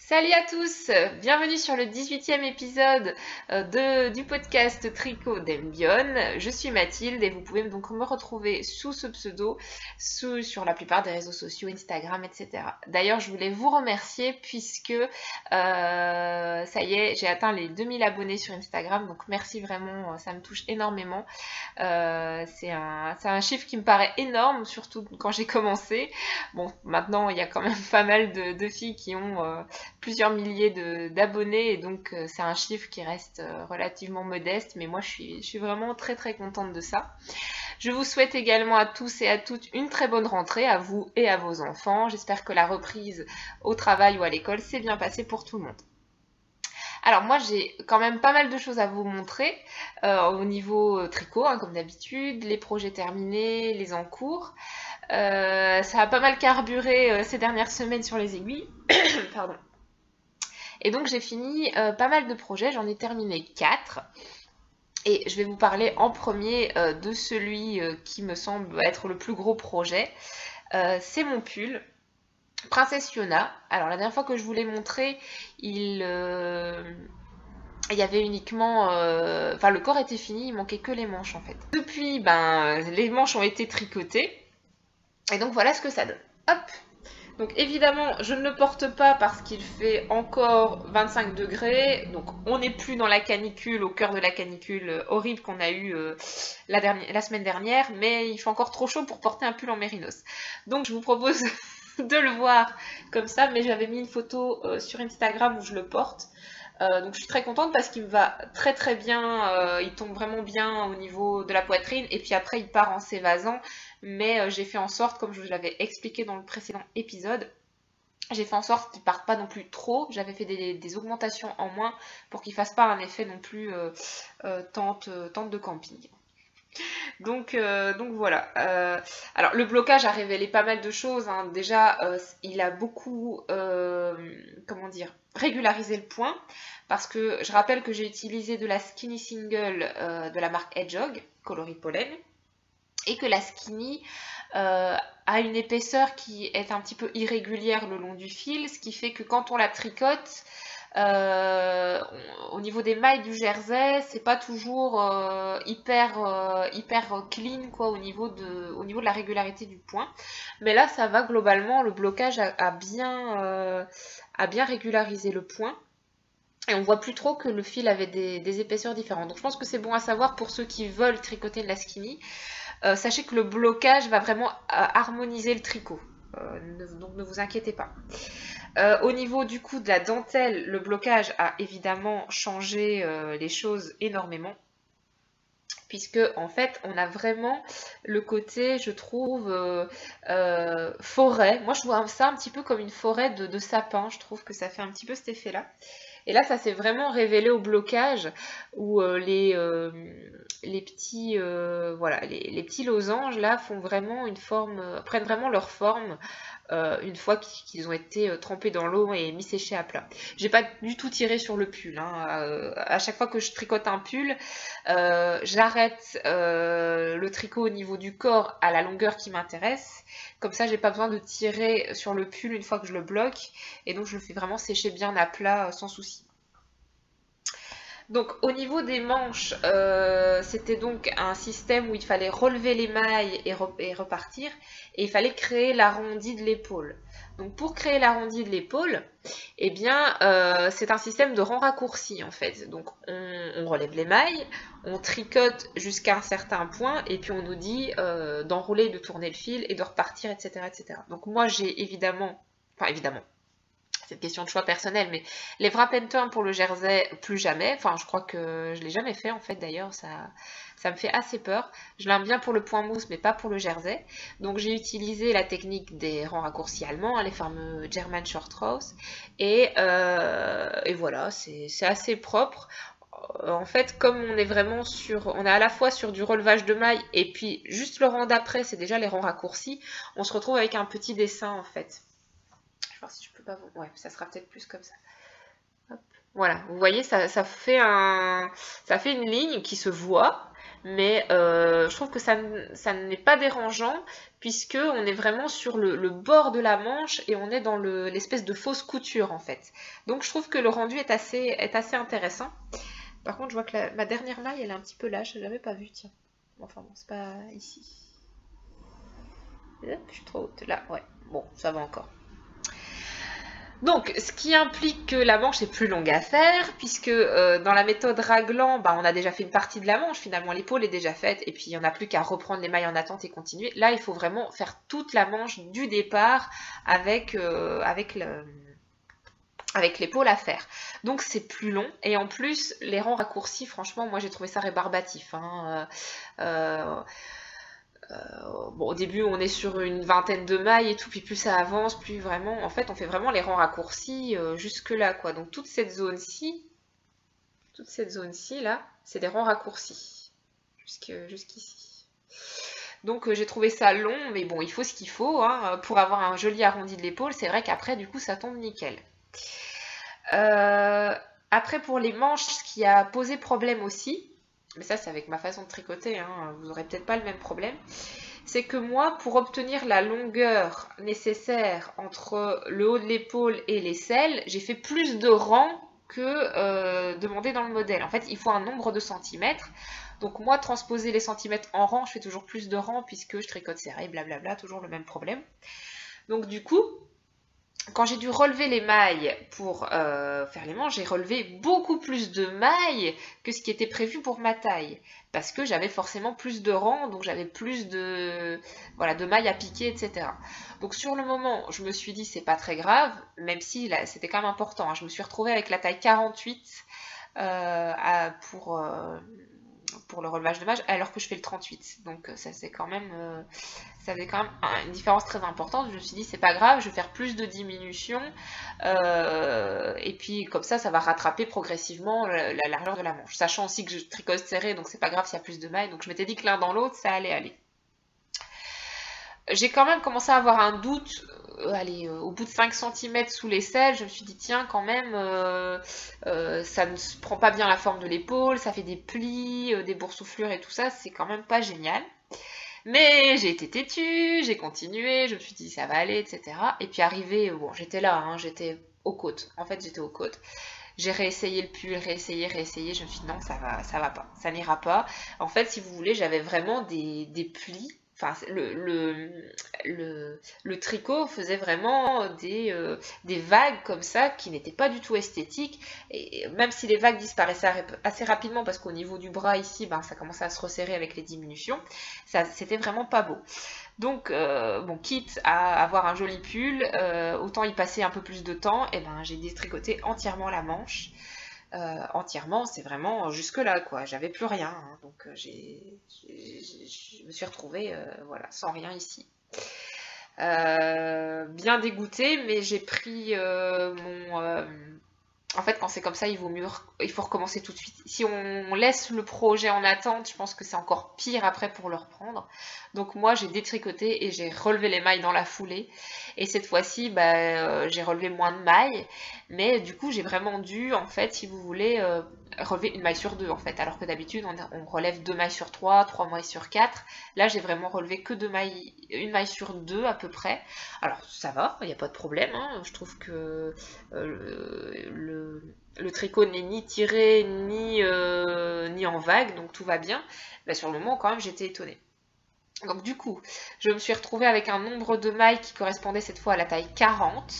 Salut à tous, bienvenue sur le 18e épisode du podcast Tricot d'Embion. Je suis Mathilde et vous pouvez donc me retrouver sous ce pseudo sur la plupart des réseaux sociaux, Instagram, etc. D'ailleurs, je voulais vous remercier puisque ça y est, j'ai atteint les 2000 abonnés sur Instagram, donc merci vraiment, ça me touche énormément. C'est un chiffre qui me paraît énorme, surtout quand j'ai commencé. Bon, maintenant, il y a quand même pas mal de filles qui ont plusieurs milliers d'abonnés et donc c'est un chiffre qui reste relativement modeste, mais moi je suis vraiment très très contente de ça. Je vous souhaite également à tous et à toutes une très bonne rentrée, à vous et à vos enfants. J'espère que la reprise au travail ou à l'école s'est bien passée pour tout le monde. Alors moi j'ai quand même pas mal de choses à vous montrer au niveau tricot, hein, comme d'habitude, les projets terminés, les en cours. Ça a pas mal carburé ces dernières semaines sur les aiguilles. Pardon. Et donc j'ai fini pas mal de projets, j'en ai terminé 4. Et je vais vous parler en premier de celui qui me semble être le plus gros projet. C'est mon pull, Princesse Fiona. Alors la dernière fois que je vous l'ai montré, il y avait uniquement... Enfin le corps était fini, il manquait que les manches en fait. Depuis, les manches ont été tricotées. Et donc voilà ce que ça donne. Hop! Donc évidemment, je ne le porte pas parce qu'il fait encore 25 degrés. Donc on n'est plus dans la canicule, au cœur de la canicule horrible qu'on a eue la semaine dernière. Mais il fait encore trop chaud pour porter un pull en mérinos. Donc je vous propose de le voir comme ça. Mais j'avais mis une photo sur Instagram où je le porte. Donc je suis très contente parce qu'il me va très très bien, il tombe vraiment bien au niveau de la poitrine et puis après il part en s'évasant, mais j'ai fait en sorte, comme je vous l'avais expliqué dans le précédent épisode, j'ai fait en sorte qu'il ne parte pas non plus trop, j'avais fait des augmentations en moins pour qu'il ne fasse pas un effet non plus tente de camping. Donc voilà. Alors le blocage a révélé pas mal de choses, hein. Déjà, il a beaucoup, comment dire, régularisé le point. Parce que je rappelle que j'ai utilisé de la Skinny Single de la marque Hedgehog, coloris pollen. Et que la Skinny a une épaisseur qui est un petit peu irrégulière le long du fil. Ce qui fait que quand on la tricote, au niveau des mailles du jersey, c'est pas toujours hyper clean quoi, au niveau de la régularité du point. Mais là, ça va globalement, le blocage a bien régularisé le point. Et on voit plus trop que le fil avait des épaisseurs différentes. Donc je pense que c'est bon à savoir pour ceux qui veulent tricoter de la skinny. Sachez que le blocage va vraiment harmoniser le tricot. Donc ne vous inquiétez pas. Au niveau du coup de la dentelle, le blocage a évidemment changé les choses énormément. Puisque en fait on a vraiment le côté, je trouve, forêt. Moi je vois ça un petit peu comme une forêt de sapin. Je trouve que ça fait un petit peu cet effet là. Et là, ça s'est vraiment révélé au blocage où les petits, voilà, les petits losanges là font vraiment une forme, prennent vraiment leur forme une fois qu'ils ont été trempés dans l'eau et mis séchés à plat. J'ai pas du tout tiré sur le pull, hein. À chaque fois que je tricote un pull, j'arrête le tricot au niveau du corps à la longueur qui m'intéresse. Comme ça, j'ai pas besoin de tirer sur le pull une fois que je le bloque. Et donc, je le fais vraiment sécher bien à plat sans souci. Donc au niveau des manches, c'était donc un système où il fallait relever les mailles et repartir. Et il fallait créer l'arrondi de l'épaule. Donc pour créer l'arrondi de l'épaule, eh bien c'est un système de rang raccourci en fait. Donc on relève les mailles, on tricote jusqu'à un certain point et puis on nous dit d'enrouler, de tourner le fil et de repartir, etc. etc. Donc moi j'ai évidemment, c'est une question de choix personnel, mais les wrap and turn pour le jersey, plus jamais. Enfin, je crois que je ne l'ai jamais fait en fait d'ailleurs, ça me fait assez peur. Je l'aime bien pour le point mousse, mais pas pour le jersey. Donc j'ai utilisé la technique des rangs raccourcis allemands, hein, les fameux German Short Rows. Et voilà, c'est assez propre. En fait, comme on est vraiment on est à la fois sur du relevage de mailles et puis juste le rang d'après, c'est déjà les rangs raccourcis, on se retrouve avec un petit dessin en fait. Je vais voir si je peux pas vous... Ouais, ça sera peut-être plus comme ça. Hop. Voilà, vous voyez, ça fait une ligne qui se voit, mais je trouve que ça n'est pas dérangeant puisque on est vraiment sur le bord de la manche et on est dans l'espèce de fausse couture en fait. Donc je trouve que le rendu est assez intéressant. Par contre, je vois que ma dernière maille, elle est un petit peu lâche, je l'avais pas vue, tiens. Enfin bon, c'est pas ici. Hop, je suis trop haute, là, ouais. Bon, ça va encore. Donc, ce qui implique que la manche est plus longue à faire, puisque dans la méthode raglan, bah, on a déjà fait une partie de la manche, finalement l'épaule est déjà faite, et puis il n'y en a plus qu'à reprendre les mailles en attente et continuer. Là, il faut vraiment faire toute la manche du départ avec l'épaule à faire. Donc c'est plus long, et en plus, les rangs raccourcis, franchement, moi j'ai trouvé ça rébarbatif. Hein. Bon, au début, on est sur une vingtaine de mailles et tout, puis plus ça avance, plus vraiment, en fait, on fait vraiment les rangs raccourcis jusque là, quoi. Donc toute cette zone-ci, là, c'est des rangs raccourcis jusqu'ici. Donc j'ai trouvé ça long, mais bon, il faut ce qu'il faut hein, pour avoir un joli arrondi de l'épaule. C'est vrai qu'après, du coup, ça tombe nickel. Après, pour les manches, ce qui a posé problème aussi, mais ça c'est avec ma façon de tricoter, hein, vous n'aurez peut-être pas le même problème, c'est que moi, pour obtenir la longueur nécessaire entre le haut de l'épaule et l'aisselle, j'ai fait plus de rangs que demandé dans le modèle. En fait, il faut un nombre de centimètres. Donc moi, transposer les centimètres en rang, je fais toujours plus de rangs puisque je tricote serré, blablabla, toujours le même problème. Donc du coup, quand j'ai dû relever les mailles pour faire les manches, j'ai relevé beaucoup plus de mailles que ce qui était prévu pour ma taille. Parce que j'avais forcément plus de rangs, donc j'avais plus de mailles à piquer, etc. Donc sur le moment, je me suis dit c'est pas très grave, même si c'était quand même important. Hein. Je me suis retrouvée avec la taille 48 pour le relevage de mailles, alors que je fais le 38. Donc ça avait quand même une différence très importante. Je me suis dit c'est pas grave, je vais faire plus de diminution et puis comme ça va rattraper progressivement la largeur de la manche. Sachant aussi que je tricote serré, donc c'est pas grave s'il y a plus de mailles. Donc je m'étais dit que l'un dans l'autre ça allait aller. J'ai quand même commencé à avoir un doute, au bout de 5 cm sous l'aisselle, je me suis dit tiens quand même, ça ne se prend pas bien la forme de l'épaule, ça fait des plis, des boursouflures et tout ça, c'est quand même pas génial. Mais j'ai été têtue, j'ai continué, je me suis dit ça va aller, etc. Et puis arrivé, bon j'étais là, hein, j'étais aux côtes, en fait j'étais aux côtes. J'ai réessayé le pull, réessayé, je me suis dit non ça va pas, ça n'ira pas. En fait si vous voulez j'avais vraiment des plis. Enfin, le tricot faisait vraiment des vagues comme ça qui n'étaient pas du tout esthétiques. Et même si les vagues disparaissaient assez rapidement parce qu'au niveau du bras ici, ben, ça commençait à se resserrer avec les diminutions, c'était vraiment pas beau. Donc, bon, quitte à avoir un joli pull, autant y passer un peu plus de temps, et ben j'ai détricoté entièrement la manche. Entièrement, c'est vraiment jusque là quoi, j'avais plus rien hein, donc je me suis retrouvée voilà, sans rien ici. Bien dégoûtée, mais j'ai pris en fait, quand c'est comme ça, il faut recommencer tout de suite. Si on laisse le projet en attente, je pense que c'est encore pire après pour le reprendre. Donc moi, j'ai détricoté et j'ai relevé les mailles dans la foulée. Et cette fois-ci, j'ai relevé moins de mailles. Mais du coup, j'ai vraiment dû, en fait, si vous voulez, relever une maille sur deux, en fait. Alors que d'habitude, on relève 2 mailles sur 3, 3 mailles sur 4. Là, j'ai vraiment relevé que une maille sur 2 à peu près. Alors, ça va, il n'y a pas de problème. Hein. Je trouve que le tricot n'est ni tiré ni en vague, donc tout va bien. Mais sur le moment, quand même, j'étais étonnée. Donc du coup, je me suis retrouvée avec un nombre de mailles qui correspondait cette fois à la taille 40.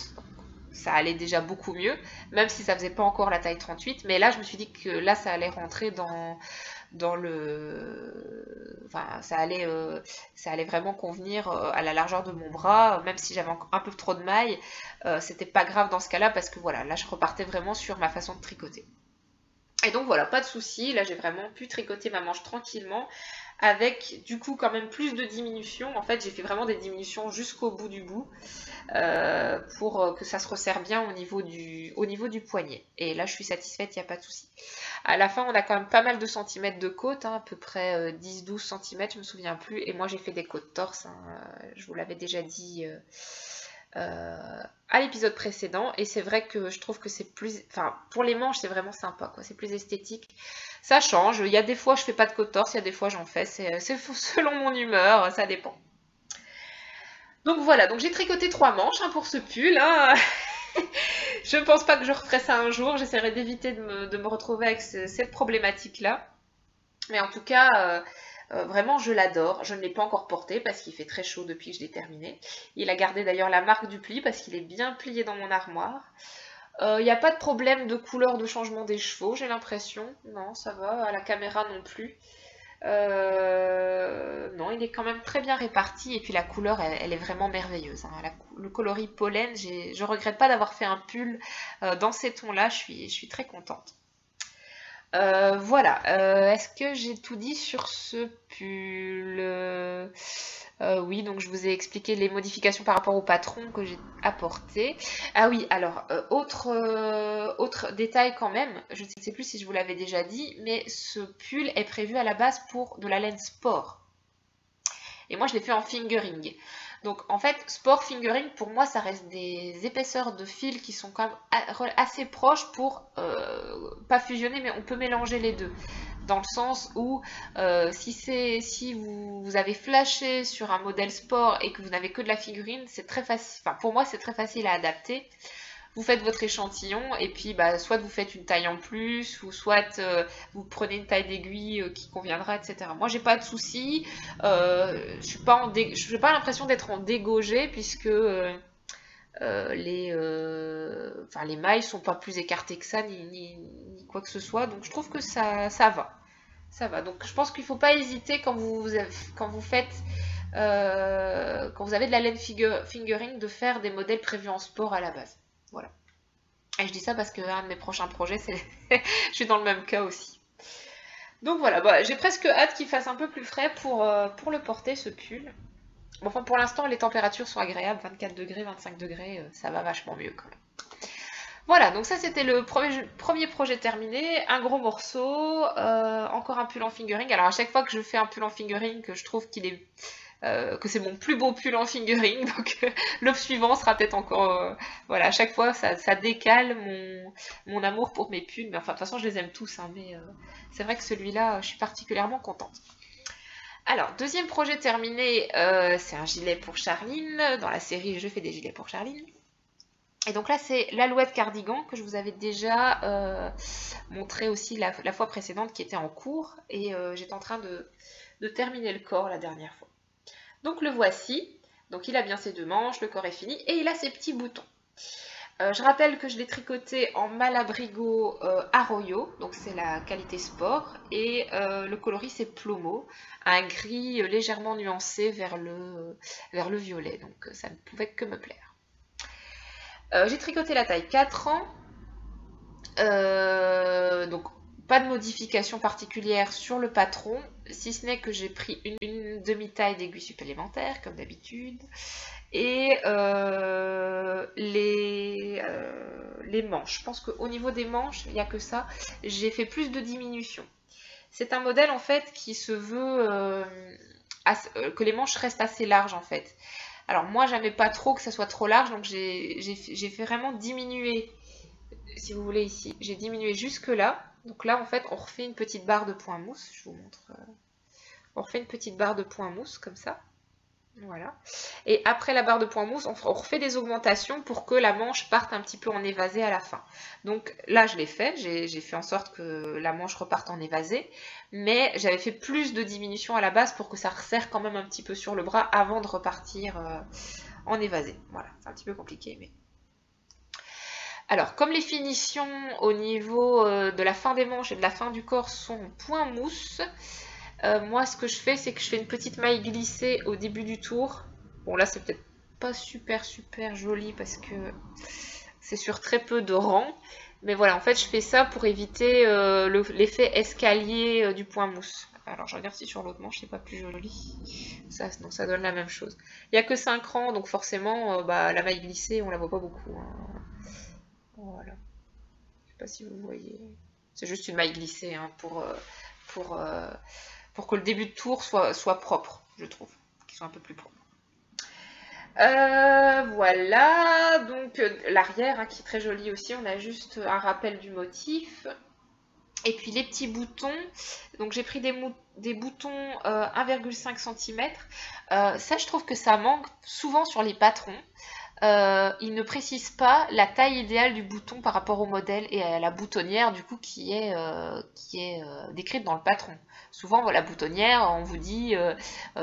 Ça allait déjà beaucoup mieux, même si ça faisait pas encore la taille 38. Mais là, je me suis dit que là, ça allait rentrer dans le... Enfin, ça allait vraiment convenir à la largeur de mon bras, même si j'avais un peu trop de mailles. C'était pas grave dans ce cas-là, parce que voilà, là, je repartais vraiment sur ma façon de tricoter. Et donc voilà, pas de souci, là j'ai vraiment pu tricoter ma manche tranquillement avec du coup quand même plus de diminutions. En fait j'ai fait vraiment des diminutions jusqu'au bout du bout pour que ça se resserre bien au niveau du poignet. Et là je suis satisfaite, il n'y a pas de souci. À la fin on a quand même pas mal de centimètres de côte, hein, à peu près 10-12 cm, je me souviens plus. Et moi j'ai fait des côtes torses, hein, je vous l'avais déjà dit à l'épisode précédent, et c'est vrai que je trouve que c'est plus, enfin pour les manches c'est vraiment sympa quoi, c'est plus esthétique, ça change, il y a des fois je fais pas de côte-torse, il y a des fois j'en fais, c'est selon mon humeur, ça dépend. Donc voilà, donc j'ai tricoté 3 manches hein, pour ce pull, hein. Je pense pas que je referai ça un jour, j'essaierai d'éviter de me retrouver avec cette problématique là, mais en tout cas vraiment, je l'adore. Je ne l'ai pas encore porté parce qu'il fait très chaud depuis que je l'ai terminé. Il a gardé d'ailleurs la marque du pli parce qu'il est bien plié dans mon armoire. Il n'y a pas de problème de couleur de changement des chevaux, j'ai l'impression. Non, ça va. À la caméra non plus. Non, il est quand même très bien réparti. Et puis la couleur, elle est vraiment merveilleuse. Hein. Le coloris pollen, je regrette pas d'avoir fait un pull dans ces tons-là. Je suis très contente. Voilà, est-ce que j'ai tout dit sur ce pull? Oui, donc je vous ai expliqué les modifications par rapport au patron que j'ai apporté. Ah oui, alors, autre détail quand même, je ne sais plus si je vous l'avais déjà dit, mais ce pull est prévu à la base pour de la laine sport. Et moi, je l'ai fait en fingering. Donc en fait, sport fingering, pour moi, ça reste des épaisseurs de fil qui sont quand même assez proches pour pas fusionner, mais on peut mélanger les deux. Dans le sens où si vous avez flashé sur un modèle sport et que vous n'avez que de la figurine, c'est très facile. Enfin, pour moi, c'est très facile à adapter. Vous faites votre échantillon et puis bah, soit vous faites une taille en plus ou soit vous prenez une taille d'aiguille qui conviendra, etc. Moi, j'ai pas de soucis. Je n'ai pas l'impression d'être en dégauché puisque les mailles sont pas plus écartées que ça ni quoi que ce soit. Donc, je trouve que ça va. Ça va. Donc, je pense qu'il ne faut pas hésiter quand vous faites quand vous avez de la laine fingering de faire des modèles prévus en sport à la base. Voilà. Et je dis ça parce que un de mes prochains projets, je suis dans le même cas aussi. Donc voilà, bah, j'ai presque hâte qu'il fasse un peu plus frais pour le porter, ce pull. Bon, enfin, pour l'instant, les températures sont agréables, 24 degrés, 25 degrés, ça va vachement mieux quand même. Voilà, donc ça c'était le premier projet terminé, un gros morceau, encore un pull en fingering. Alors à chaque fois que je fais un pull en fingering, que je trouve que c'est mon plus beau pull en fingering, donc le suivant sera peut-être encore... voilà, à chaque fois ça décale mon amour pour mes pulls, mais enfin de toute façon je les aime tous, hein, mais c'est vrai que celui-là je suis particulièrement contente. Alors, deuxième projet terminé, c'est un gilet pour Charline, dans la série Je fais des gilets pour Charline. Et donc là, c'est l'Alouette Cardigan que je vous avais déjà montré aussi la fois précédente qui était en cours. Et j'étais en train de terminer le corps la dernière fois. Donc le voici. Donc il a bien ses 2 manches, le corps est fini et il a ses petits boutons. Je rappelle que je l'ai tricoté en Malabrigo Arroyo, donc c'est la qualité sport, et le coloris c'est Plomo, un gris légèrement nuancé vers le violet, donc ça ne pouvait que me plaire. J'ai tricoté la taille 4 ans, donc pas de modification particulière sur le patron, si ce n'est que j'ai pris une demi-taille d'aiguille supplémentaire, comme d'habitude, et les manches. Je pense qu'au niveau des manches, il n'y a que ça, j'ai fait plus de diminution. C'est un modèle en fait qui se veut que les manches restent assez larges en fait. Alors moi, j'aimais pas trop que ça soit trop large, donc j'ai fait vraiment diminuer, si vous voulez ici, j'ai diminué jusque là. Donc là, en fait, on refait une petite barre de point mousse. Je vous montre. On refait une petite barre de point mousse, comme ça. Voilà. Et après la barre de point mousse, on refait des augmentations pour que la manche parte un petit peu en évasé à la fin. Donc là, je l'ai fait. J'ai fait en sorte que la manche reparte en évasé. Mais j'avais fait plus de diminution à la base pour que ça resserre quand même un petit peu sur le bras avant de repartir en évasé. Voilà, c'est un petit peu compliqué, mais... Alors, comme les finitions au niveau de la fin des manches et de la fin du corps sont en point mousse, moi ce que je fais, c'est que je fais une petite maille glissée au début du tour. Bon là c'est peut-être pas super joli parce que c'est sur très peu de rangs. Mais voilà, en fait je fais ça pour éviter l'effet escalier du point mousse. Alors je regarde si sur l'autre manche c'est pas plus joli. Donc ça donne la même chose. Il n'y a que 5 rangs, donc forcément la maille glissée on la voit pas beaucoup. Hein. Voilà. Je sais pas si vous voyez. C'est juste une maille glissée hein, pour que le début de tour soit propre, je trouve. Qu'il soit un peu plus propre. Voilà, donc l'arrière hein, qui est très joli aussi, on a juste un rappel du motif. Et puis les petits boutons, donc j'ai pris des boutons 1,5 cm. Ça je trouve que ça manque souvent sur les patrons. Ils ne précisent pas la taille idéale du bouton par rapport au modèle et à la boutonnière du coup qui est décrite dans le patron. Souvent la boutonnière, on vous dit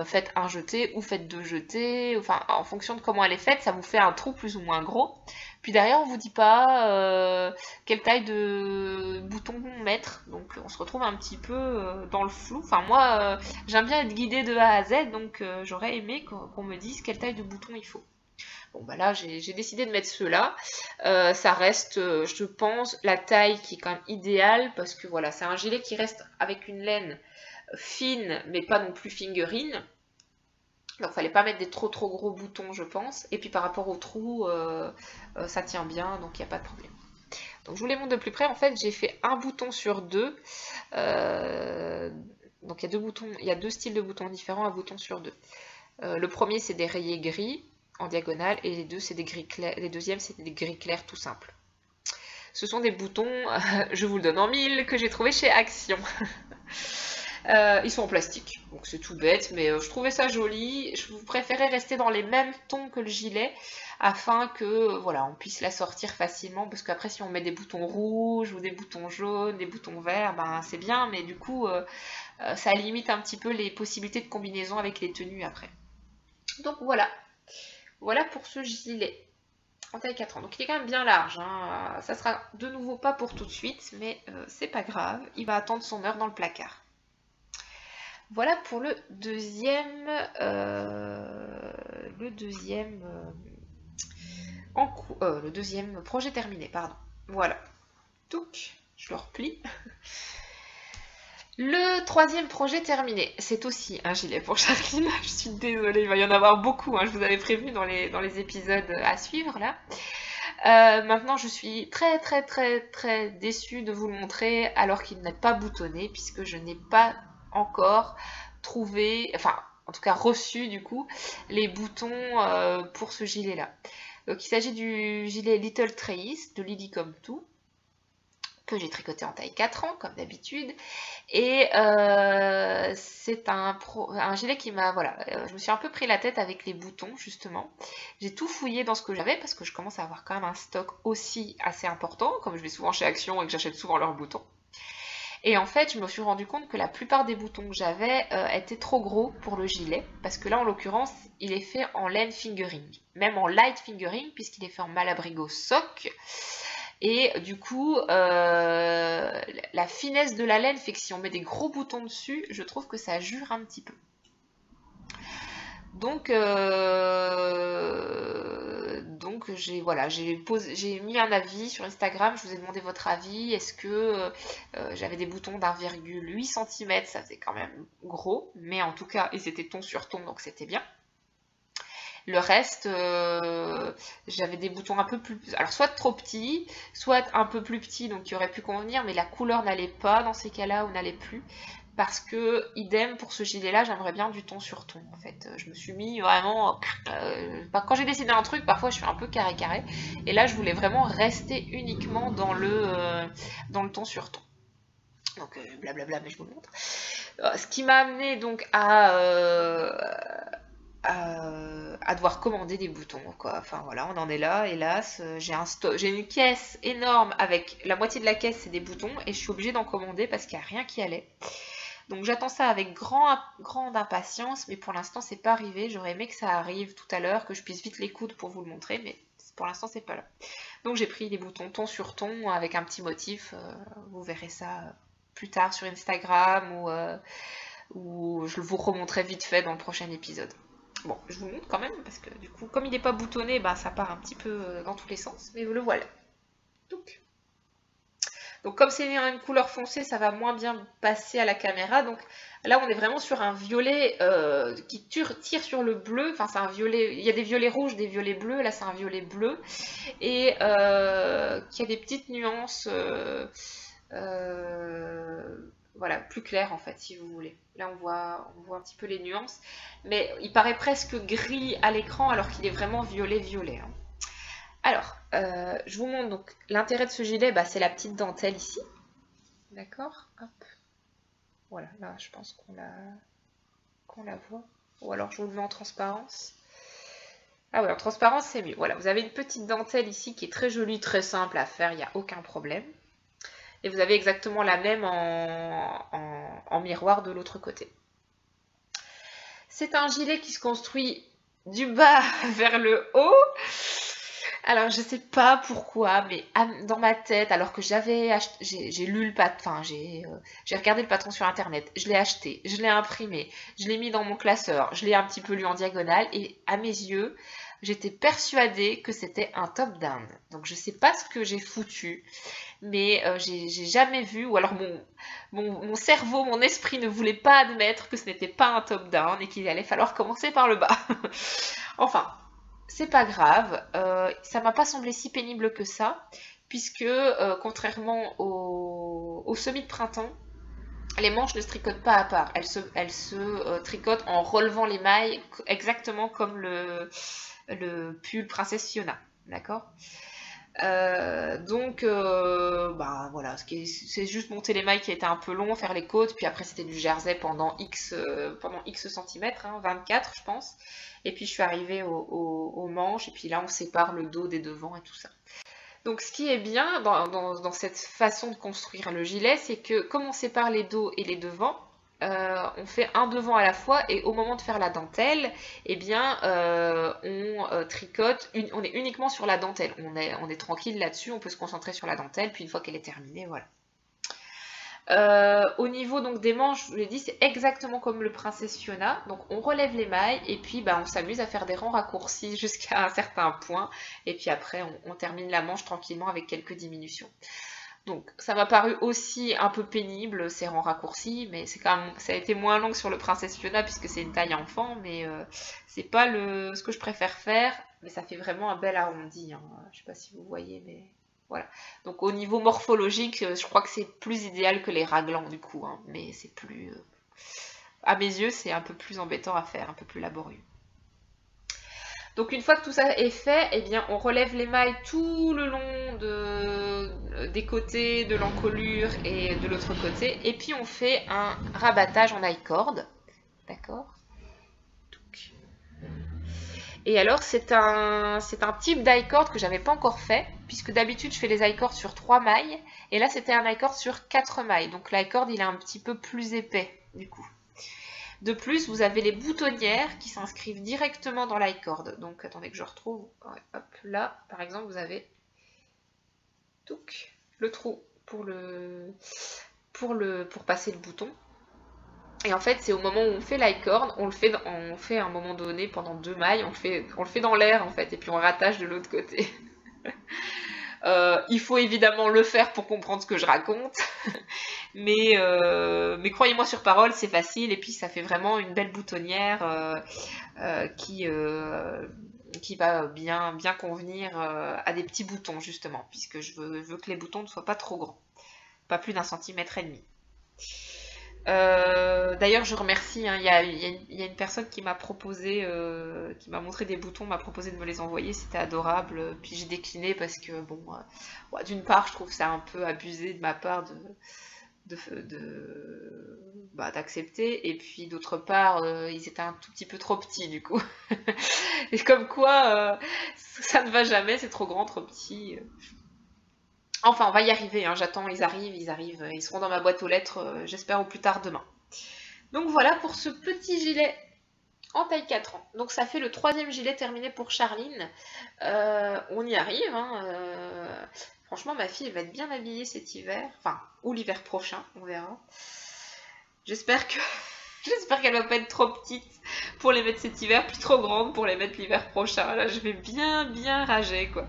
faites un jeté ou faites deux jetés, enfin en fonction de comment elle est faite, ça vous fait un trou plus ou moins gros. Puis derrière on vous dit pas quelle taille de bouton mettre, donc on se retrouve un petit peu dans le flou. Enfin moi j'aime bien être guidée de A à Z, donc j'aurais aimé qu'on me dise quelle taille de bouton il faut. Bon bah là j'ai décidé de mettre ceux-là. Ça reste, je pense, la taille qui est quand même idéale parce que voilà, c'est un gilet qui reste avec une laine fine mais pas non plus fingering. Donc fallait pas mettre des trop gros boutons je pense. Et puis par rapport au trou, ça tient bien donc il n'y a pas de problème. Donc je vous les montre de plus près. En fait j'ai fait un bouton sur deux. Donc il y a deux boutons, il y a deux styles de boutons différents, un bouton sur deux. Le premier c'est des rayés gris en diagonale et les deux c'est des gris clairs, les deuxièmes c'est des gris clairs tout simples. Ce sont des boutons, je vous le donne en mille, que j'ai trouvé chez Action. Ils sont en plastique, donc c'est tout bête, mais je trouvais ça joli. Je vous préférais rester dans les mêmes tons que le gilet, afin que voilà, on puisse la sortir facilement, parce qu'après si on met des boutons rouges ou des boutons jaunes, des boutons verts, ben c'est bien, mais du coup ça limite un petit peu les possibilités de combinaison avec les tenues après. Donc voilà. Voilà pour ce gilet en taille 4 ans. Donc il est quand même bien large. Hein. Ça sera de nouveau pas pour tout de suite, mais c'est pas grave. Il va attendre son heure dans le placard. Voilà pour le deuxième, le deuxième projet terminé, pardon. Voilà. Donc je le replie. Le troisième projet terminé, c'est aussi un gilet pour Jacqueline. Je suis désolée, il va y en avoir beaucoup. Hein. Je vous avais prévenu dans les épisodes à suivre là. Maintenant, je suis très déçue de vous le montrer alors qu'il n'est pas boutonné puisque je n'ai pas encore trouvé, enfin en tout cas reçu du coup, les boutons pour ce gilet là. Donc il s'agit du gilet Little Trace de Lily Come To que j'ai tricoté en taille 4 ans comme d'habitude et c'est un gilet qui m'a voilà, je me suis un peu pris la tête avec les boutons justement. J'ai tout fouillé dans ce que j'avais parce que je commence à avoir quand même un stock aussi assez important comme je vais souvent chez Action et que j'achète souvent leurs boutons. Et en fait, je me suis rendu compte que la plupart des boutons que j'avais étaient trop gros pour le gilet, parce que là, en l'occurrence, il est fait en laine fingering, même en light fingering, puisqu'il est fait en Malabrigo sock. Et du coup, la finesse de la laine fait que si on met des gros boutons dessus, je trouve que ça jure un petit peu. Donc j'ai mis un avis sur Instagram, je vous ai demandé votre avis. Est-ce que j'avais des boutons d'1,8 cm, ça faisait quand même gros, mais en tout cas ils étaient ton sur ton, donc c'était bien. Le reste, j'avais des boutons un peu plus, alors soit trop petits, soit un peu plus petits, donc qui auraient pu convenir, mais la couleur n'allait pas dans ces cas-là ou n'allait plus. Parce que, idem pour ce gilet-là, j'aimerais bien du ton sur ton. En fait, je me suis mis vraiment. Quand j'ai décidé un truc, parfois je suis un peu carré. Et là, je voulais vraiment rester uniquement dans le ton sur ton. Donc, blablabla, mais je vous le montre. Ce qui m'a amené donc à devoir commander des boutons quoi. Enfin voilà, on en est là, hélas. J'ai une caisse énorme avec la moitié de la caisse c'est des boutons et je suis obligée d'en commander parce qu'il n'y a rien qui allait. Donc j'attends ça avec grande impatience, mais pour l'instant c'est pas arrivé. J'aurais aimé que ça arrive tout à l'heure, que je puisse vite les coudre pour vous le montrer, mais pour l'instant c'est pas là. Donc j'ai pris des boutons ton sur ton avec un petit motif. Vous verrez ça plus tard sur Instagram ou je vous remontrerai vite fait dans le prochain épisode. Bon, je vous le montre quand même parce que du coup, comme il n'est pas boutonné, bah, ça part un petit peu dans tous les sens, mais le voilà. Donc comme c'est une couleur foncée, ça va moins bien passer à la caméra. Donc là, on est vraiment sur un violet qui tire sur le bleu. Enfin, c'est un violet. Il y a des violets rouges, des violets bleus. Là, c'est un violet bleu et qui a des petites nuances voilà, plus clair en fait, si vous voulez. Là, on voit un petit peu les nuances, mais il paraît presque gris à l'écran alors qu'il est vraiment violet-violet. Hein. Alors, je vous montre donc l'intérêt de ce gilet, bah, c'est la petite dentelle ici. D'accord. Hop. Voilà, là, je pense qu'on la voit. Ou alors, je vous le mets en transparence. Ah ouais, en transparence, c'est mieux. Voilà, vous avez une petite dentelle ici qui est très jolie, très simple à faire, il n'y a aucun problème. Et vous avez exactement la même en miroir de l'autre côté. C'est un gilet qui se construit du bas vers le haut. Alors, je sais pas pourquoi, mais dans ma tête, alors que j'ai lu le patron, enfin, j'ai regardé le patron sur internet, je l'ai acheté, je l'ai imprimé, je l'ai mis dans mon classeur, je l'ai un petit peu lu en diagonale, et à mes yeux, j'étais persuadée que c'était un top-down. Donc, je sais pas ce que j'ai foutu, mais j'ai jamais vu, ou alors mon cerveau, mon esprit ne voulait pas admettre que ce n'était pas un top-down et qu'il allait falloir commencer par le bas. Enfin. C'est pas grave, ça m'a pas semblé si pénible que ça, puisque contrairement au semis de printemps, les manches ne se tricotent pas à part, elles se tricotent en relevant les mailles exactement comme le pull Princesse Fiona, d'accord. Donc, bah voilà, c'est juste monter les mailles qui étaient un peu long, faire les côtes, puis après c'était du jersey pendant X centimètres, hein, 24 je pense. Et puis je suis arrivée aux manches, et puis là on sépare le dos des devants et tout ça. Donc ce qui est bien dans cette façon de construire le gilet, c'est que comme on sépare les dos et les devants, on fait un devant à la fois, et au moment de faire la dentelle, eh bien on tricote, on est uniquement sur la dentelle, on est tranquille là-dessus, on peut se concentrer sur la dentelle, puis une fois qu'elle est terminée, voilà. Au niveau donc des manches, je vous l'ai dit, c'est exactement comme le Princesse Fiona. Donc on relève les mailles et puis bah, on s'amuse à faire des rangs raccourcis jusqu'à un certain point. Et puis après on termine la manche tranquillement avec quelques diminutions. Donc ça m'a paru aussi un peu pénible ces rangs raccourcis, mais c'est quand même, ça a été moins long que sur le Princesse Fiona puisque c'est une taille enfant, mais c'est pas ce que je préfère faire, mais ça fait vraiment un bel arrondi. Hein. Je sais pas si vous voyez, mais voilà. Donc au niveau morphologique, je crois que c'est plus idéal que les raglans du coup, hein, mais c'est plus, à mes yeux, c'est un peu plus embêtant à faire, un peu plus laborieux. Donc une fois que tout ça est fait, eh bien on relève les mailles tout le long des côtés, de l'encolure et de l'autre côté, et puis on fait un rabattage en I-cord, d'accord. Et alors c'est un type d'i-cord que j'avais pas encore fait, puisque d'habitude je fais les i-cords sur 3 mailles, et là c'était un i-cord sur 4 mailles, donc l'i-cord il est un petit peu plus épais du coup. De plus, vous avez les boutonnières qui s'inscrivent directement dans l'i-cord. Donc, attendez que je retrouve. Ouais, hop, là, par exemple, vous avez le trou pour passer le bouton. Et en fait, c'est au moment où on fait l'i-cord, on le fait à un moment donné pendant 2 mailles, on le fait dans l'air en fait, et puis on rattache de l'autre côté. Il faut évidemment le faire pour comprendre ce que je raconte, mais croyez-moi sur parole, c'est facile, et puis ça fait vraiment une belle boutonnière qui va bien convenir à des petits boutons justement, puisque je veux que les boutons ne soient pas trop grands, pas plus d'1,5 cm. D'ailleurs, je remercie, hein, il y a une personne qui m'a proposé, qui m'a montré des boutons, m'a proposé de me les envoyer, c'était adorable, puis j'ai décliné parce que, bon, d'une part, je trouve ça un peu abusé de ma part d'accepter, et puis d'autre part, ils étaient un tout petit peu trop petits du coup. Et comme quoi, ça ne va jamais, c'est trop grand, trop petit. Enfin, on va y arriver, hein, j'attends, ils arrivent, ils seront dans ma boîte aux lettres, j'espère au plus tard demain. Donc voilà pour ce petit gilet en taille 4 ans. Donc ça fait le 3e gilet terminé pour Charline. On y arrive, hein, franchement ma fille elle va être bien habillée cet hiver, enfin, ou l'hiver prochain, on verra. J'espère qu'elle va pas être trop petite pour les mettre cet hiver, puis trop grande pour les mettre l'hiver prochain. Là je vais bien rager quoi.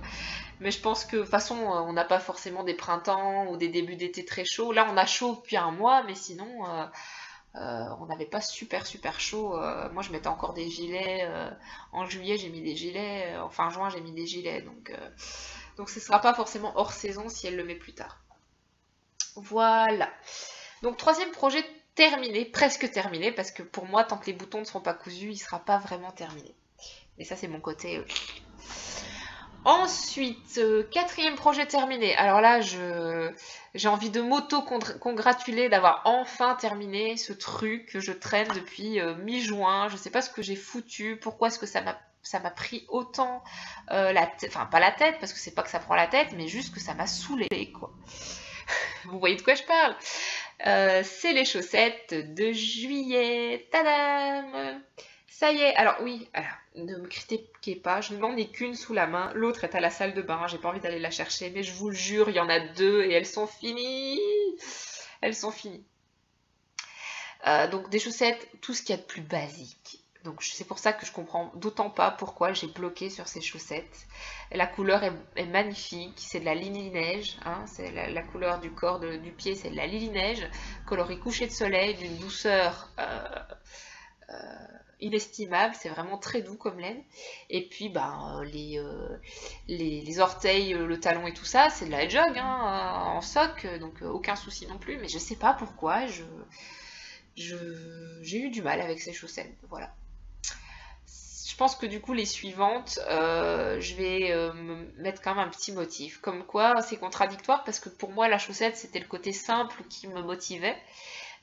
Mais je pense que de toute façon, on n'a pas forcément des printemps ou des débuts d'été très chauds. Là, on a chaud depuis un mois, mais sinon, on n'avait pas super chaud. Moi, je mettais encore des gilets. En juillet, j'ai mis des gilets. En fin juin, j'ai mis des gilets. Donc ce ne sera pas forcément hors saison si elle le met plus tard. Voilà. Donc troisième projet terminé, presque terminé, parce que pour moi, tant que les boutons ne seront pas cousus, il ne sera pas vraiment terminé. Et ça, c'est mon côté. Ensuite, quatrième projet terminé. Alors là, j'ai envie de m'auto-congratuler d'avoir enfin terminé ce truc que je traîne depuis mi-juin. Je ne sais pas ce que j'ai foutu, pourquoi est-ce que ça m'a pris autant la tête, enfin pas la tête, parce que c'est pas que ça prend la tête, mais juste que ça m'a saoulé, quoi. Vous voyez de quoi je parle? C'est les chaussettes de juillet. Tadam! Ça y est, alors oui, alors, ne me critiquez pas, je n'en ai qu'une sous la main, l'autre est à la salle de bain, j'ai pas envie d'aller la chercher, mais je vous le jure, il y en a deux et elles sont finies. Elles sont finies. Donc des chaussettes, tout ce qu'il y a de plus basique. Donc c'est pour ça que je comprends d'autant pas pourquoi j'ai bloqué sur ces chaussettes. La couleur est magnifique, c'est de la lili-neige, hein, c'est la couleur du corps du pied, c'est de la lili-neige, coloris couché de soleil, d'une douceur inestimable, c'est vraiment très doux comme laine. Et puis les orteils, le talon et tout ça, c'est de la jog hein, en soc, donc aucun souci non plus, mais je sais pas pourquoi j'ai eu du mal avec ces chaussettes, voilà. Je pense que du coup les suivantes, je vais me mettre quand même un petit motif. Comme quoi c'est contradictoire parce que pour moi la chaussette c'était le côté simple qui me motivait.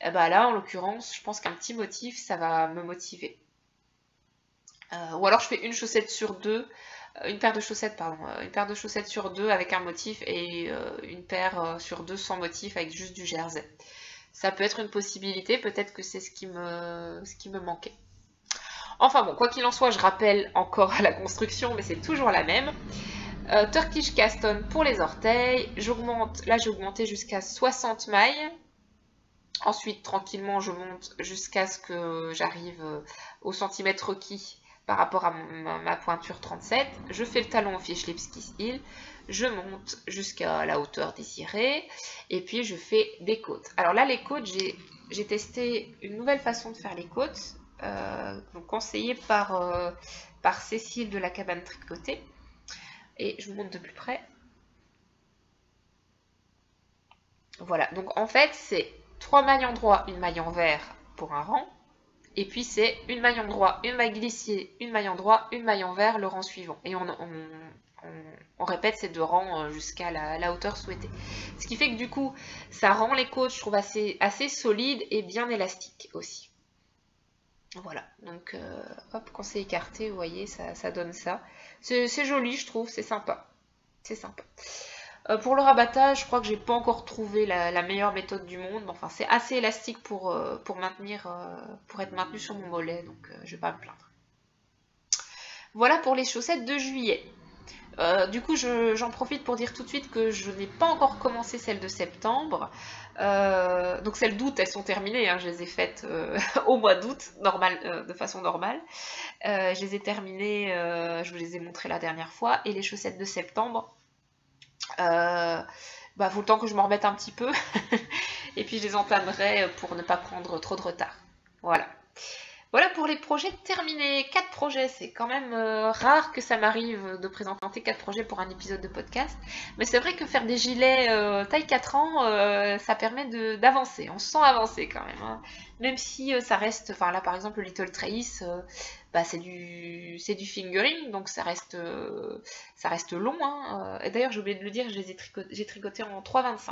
Et bah là en l'occurrence je pense qu'un petit motif ça va me motiver. Ou alors je fais une chaussette sur deux, une paire de chaussettes pardon, une paire de chaussettes sur deux avec un motif et une paire sur deux sans motif avec juste du jersey. Ça peut être une possibilité, peut-être que c'est ce qui me manquait. Enfin bon, quoi qu'il en soit, je rappelle encore à la construction, mais c'est toujours la même. Turkish Caston pour les orteils. J'augmente, là j'ai augmenté jusqu'à 60 mailles. Ensuite, tranquillement, je monte jusqu'à ce que j'arrive au centimètre requis par rapport à ma pointure 37. Je fais le talon au Fischlips Heel. Je monte jusqu'à la hauteur désirée. Et puis, je fais des côtes. Alors là, les côtes, j'ai testé une nouvelle façon de faire les côtes. Donc conseillé par Cécile de la cabane tricotée. Et je vous montre de plus près. Voilà, donc en fait c'est 3 mailles endroit, une maille envers pour un rang. Et puis c'est une maille endroit, une maille glissée, une maille endroit, une maille envers le rang suivant. Et on répète ces deux rangs jusqu'à la hauteur souhaitée. Ce qui fait que du coup ça rend les côtes, je trouve, assez solides et bien élastiques aussi. Voilà, donc hop, quand c'est écarté, vous voyez, ça donne ça. C'est joli, je trouve, c'est sympa. C'est sympa. Pour le rabattage, je crois que j'ai pas encore trouvé la meilleure méthode du monde. Enfin, c'est assez élastique pour être maintenu sur mon mollet, donc je vais pas me plaindre. Voilà pour les chaussettes de juillet. Du coup, j'en profite pour dire tout de suite que je n'ai pas encore commencé celles de septembre. Donc celles d'août, elles sont terminées, hein, je les ai faites au mois d'août, de façon normale. Je les ai terminées, je vous les ai montrées la dernière fois. Et les chaussettes de septembre, faut le temps que je m'en remette un petit peu. Et puis je les entamerai pour ne pas prendre trop de retard. Voilà. Voilà pour les projets terminés. 4 projets, c'est quand même rare que ça m'arrive de présenter 4 projets pour un épisode de podcast. Mais c'est vrai que faire des gilets taille 4 ans, ça permet d'avancer. On se sent avancer quand même. Hein. Même si ça reste, enfin là par exemple le Little Trace, c'est du fingering, donc ça reste long. Hein. Et d'ailleurs j'ai oublié de le dire, j'ai tricoté en 3,25.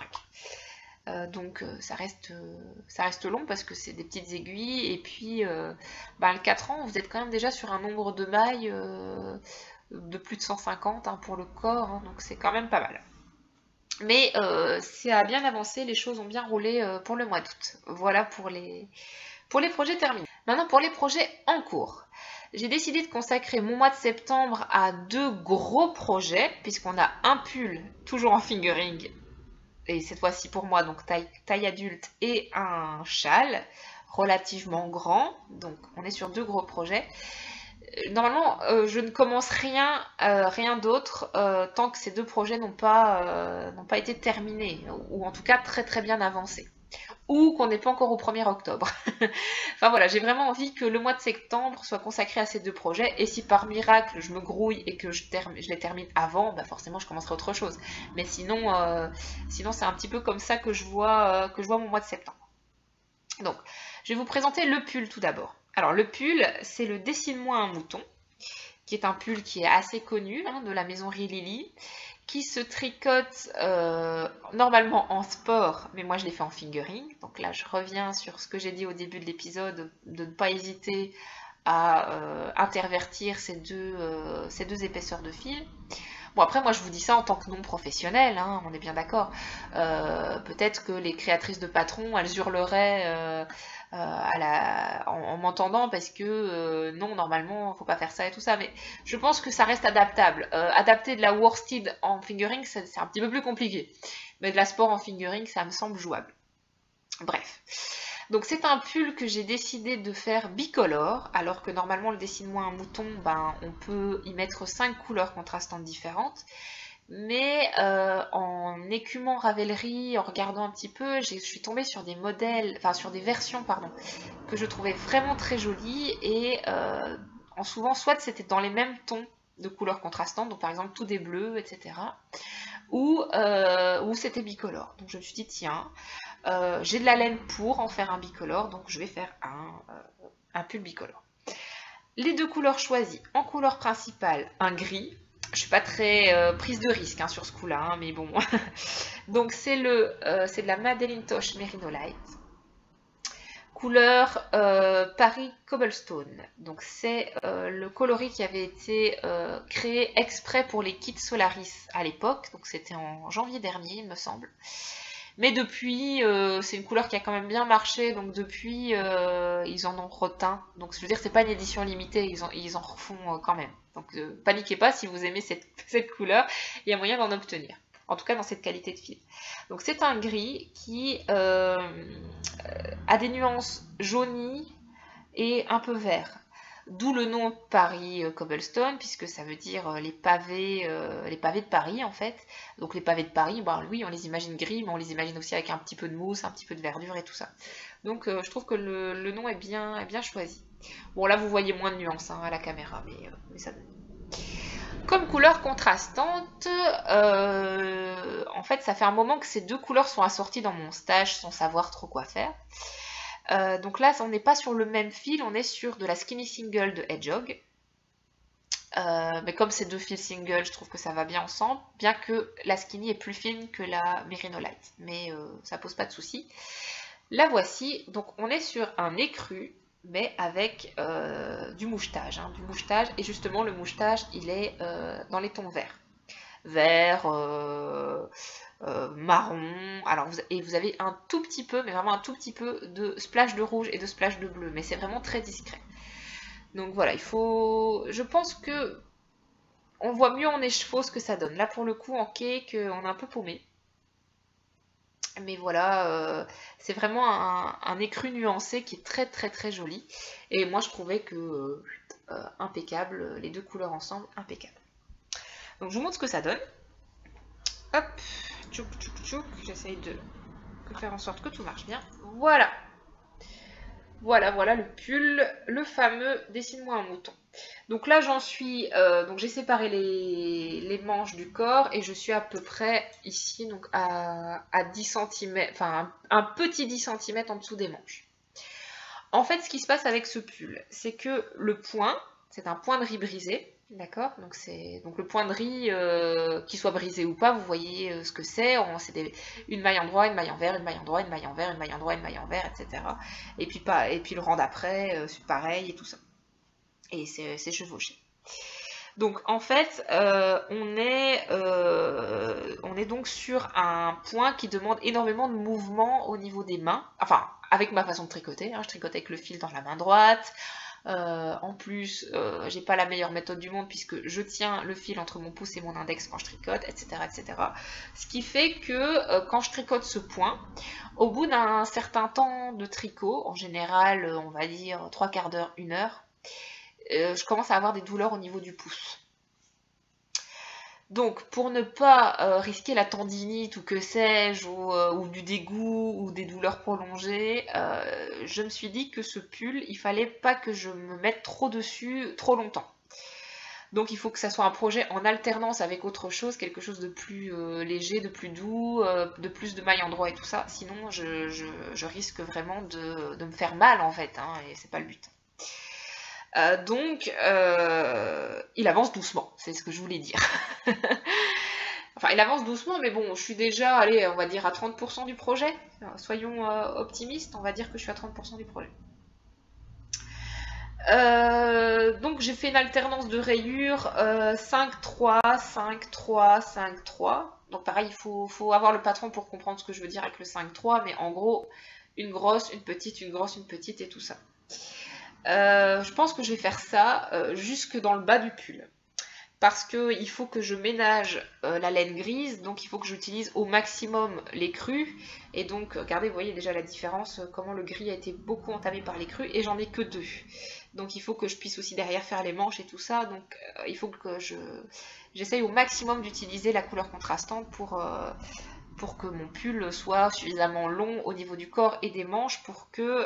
Donc ça reste long parce que c'est des petites aiguilles et puis le 4 ans vous êtes quand même déjà sur un nombre de mailles de plus de 150 hein, pour le corps, hein, donc c'est quand même pas mal. Mais ça a bien avancé, les choses ont bien roulé pour le mois d'août. Voilà pour les projets terminés. Maintenant pour les projets en cours. J'ai décidé de consacrer mon mois de septembre à 2 gros projets puisqu'on a un pull toujours en fingering et cette fois-ci pour moi, donc taille adulte, et un châle relativement grand. Donc on est sur 2 gros projets. Normalement, je ne commence rien d'autre tant que ces 2 projets n'ont pas été terminés, ou en tout cas très très bien avancés. Ou qu'on n'est pas encore au 1er octobre. Enfin voilà, j'ai vraiment envie que le mois de septembre soit consacré à ces 2 projets. Et si par miracle je me grouille et que je les termine avant, forcément je commencerai autre chose. Mais sinon c'est un petit peu comme ça que je vois mon mois de septembre. Donc, je vais vous présenter le pull tout d'abord. Alors, le pull, c'est le Dessine-moi un mouton, qui est un pull qui est assez connu, hein, de la maison Lily, qui se tricote normalement en sport, mais moi je l'ai fait en fingering. Donc là, je reviens sur ce que j'ai dit au début de l'épisode, de ne pas hésiter à intervertir ces deux épaisseurs de fil. Bon, après, moi, je vous dis ça en tant que non professionnel, hein, on est bien d'accord. Peut-être que les créatrices de patrons, elles hurleraient en m'entendant parce que non, normalement, faut pas faire ça et tout ça. Mais je pense que ça reste adaptable. Adapter de la worsted en fingering, c'est un petit peu plus compliqué. Mais de la sport en fingering, ça me semble jouable. Bref. Donc c'est un pull que j'ai décidé de faire bicolore, alors que normalement le Dessine-moi un mouton, ben, on peut y mettre 5 couleurs contrastantes différentes. Mais en écumant Ravelry, en regardant un petit peu, je suis tombée sur des modèles, enfin sur des versions, pardon, que je trouvais vraiment très jolies et en souvent, soit c'était dans les mêmes tons de couleurs contrastantes, donc par exemple tout des bleus, etc. Ou c'était bicolore. Donc je me suis dit, tiens, j'ai de la laine pour en faire un bicolore, donc je vais faire un pull bicolore. Les deux couleurs choisies, en couleur principale, un gris. Je suis pas très prise de risque hein, sur ce coup-là, hein, mais bon. Donc c'est de la Madeline Tosh Merino Light. Couleur Paris Cobblestone. Donc c'est le coloris qui avait été créé exprès pour les kits Solaris à l'époque. Donc c'était en janvier dernier, il me semble. Mais depuis, c'est une couleur qui a quand même bien marché, donc depuis, ils en ont reteint. Donc je veux dire, c'est pas une édition limitée, ils en refont quand même. Donc paniquez pas si vous aimez cette couleur, il y a moyen d'en obtenir. En tout cas dans cette qualité de fil. Donc c'est un gris qui a des nuances jaunies et un peu vert. D'où le nom Paris Cobblestone, puisque ça veut dire les pavés de Paris en fait. Donc les pavés de Paris, ben, oui, on les imagine gris, mais on les imagine aussi avec un petit peu de mousse, un petit peu de verdure et tout ça. Donc je trouve que le nom est bien choisi. Bon là vous voyez moins de nuances hein, à la caméra, mais ça donne. Comme couleur contrastante, en fait ça fait un moment que ces deux couleurs sont assorties dans mon stash sans savoir trop quoi faire. Donc là, on n'est pas sur le même fil, on est sur de la Skinny Single de Hedgehog. Mais comme c'est deux fils single, je trouve que ça va bien ensemble, bien que la Skinny est plus fine que la Merino Light. Mais ça pose pas de souci. La voici, donc on est sur un écru, mais avec du mouchetage. Hein, du mouchetage, et justement le mouchetage, il est dans les tons verts. Vert, marron, alors vous avez un tout petit peu, mais vraiment un tout petit peu de splash de rouge et de splash de bleu, mais c'est vraiment très discret. Donc voilà, je pense que on voit mieux en écheveau ce que ça donne. Là pour le coup en cake, on est un peu paumé. Mais voilà, c'est vraiment un écru nuancé qui est très très très joli. Et moi je trouvais que impeccable, les deux couleurs ensemble, impeccable. Donc je vous montre ce que ça donne. Hop, tchouk tchouk tchouk, j'essaye de faire en sorte que tout marche bien. Voilà. Voilà le pull, le fameux Dessine-moi un mouton. Donc là j'en suis, donc j'ai séparé les manches du corps et je suis à peu près ici donc à 10 cm, enfin un petit 10 cm en dessous des manches. En fait ce qui se passe avec ce pull, c'est que le point, c'est un point de riz brisé. D'accord, donc le point de riz, qu'il soit brisé ou pas, vous voyez ce que c'est. C'est une maille en droit, une maille en vert, une maille en droit, une maille en vert, une maille en droit, une maille en vert, etc. Et puis le rang d'après, c'est pareil et tout ça. Et c'est chevauché. Donc en fait, on est donc sur un point qui demande énormément de mouvement au niveau des mains. Enfin, avec ma façon de tricoter, hein, je tricote avec le fil dans la main droite. En plus, j'ai pas la meilleure méthode du monde puisque je tiens le fil entre mon pouce et mon index quand je tricote, etc. etc. Ce qui fait que quand je tricote ce point, au bout d'un certain temps de tricot, en général, on va dire 3/4 d'heure, 1 heure, je commence à avoir des douleurs au niveau du pouce. Donc, pour ne pas risquer la tendinite ou que sais-je, ou du dégoût ou des douleurs prolongées, je me suis dit que ce pull, il fallait pas que je me mette trop dessus trop longtemps. Donc il faut que ça soit un projet en alternance avec autre chose, quelque chose de plus léger, de plus doux, de plus de mailles endroit et tout ça. Sinon je risque vraiment de me faire mal en fait, hein, et c'est pas le but. Donc il avance doucement, c'est ce que je voulais dire. Enfin, il avance doucement, mais bon, je suis déjà, allez, on va dire à 30% du projet. Soyons optimistes, on va dire que je suis à 30% du projet. Donc j'ai fait une alternance de rayures 5-3, 5-3, 5-3. Donc pareil, il faut avoir le patron pour comprendre ce que je veux dire avec le 5-3, mais en gros, une grosse, une petite, une grosse, une petite et tout ça. Je pense que je vais faire ça jusque dans le bas du pull. Parce qu'il faut que je ménage la laine grise, donc il faut que j'utilise au maximum les crus. Et donc, regardez, vous voyez déjà la différence, comment le gris a été beaucoup entamé par les crus, et j'en ai que 2. Donc il faut que je puisse aussi derrière faire les manches et tout ça, donc il faut que j'essaye au maximum d'utiliser la couleur contrastante pour que mon pull soit suffisamment long au niveau du corps et des manches pour que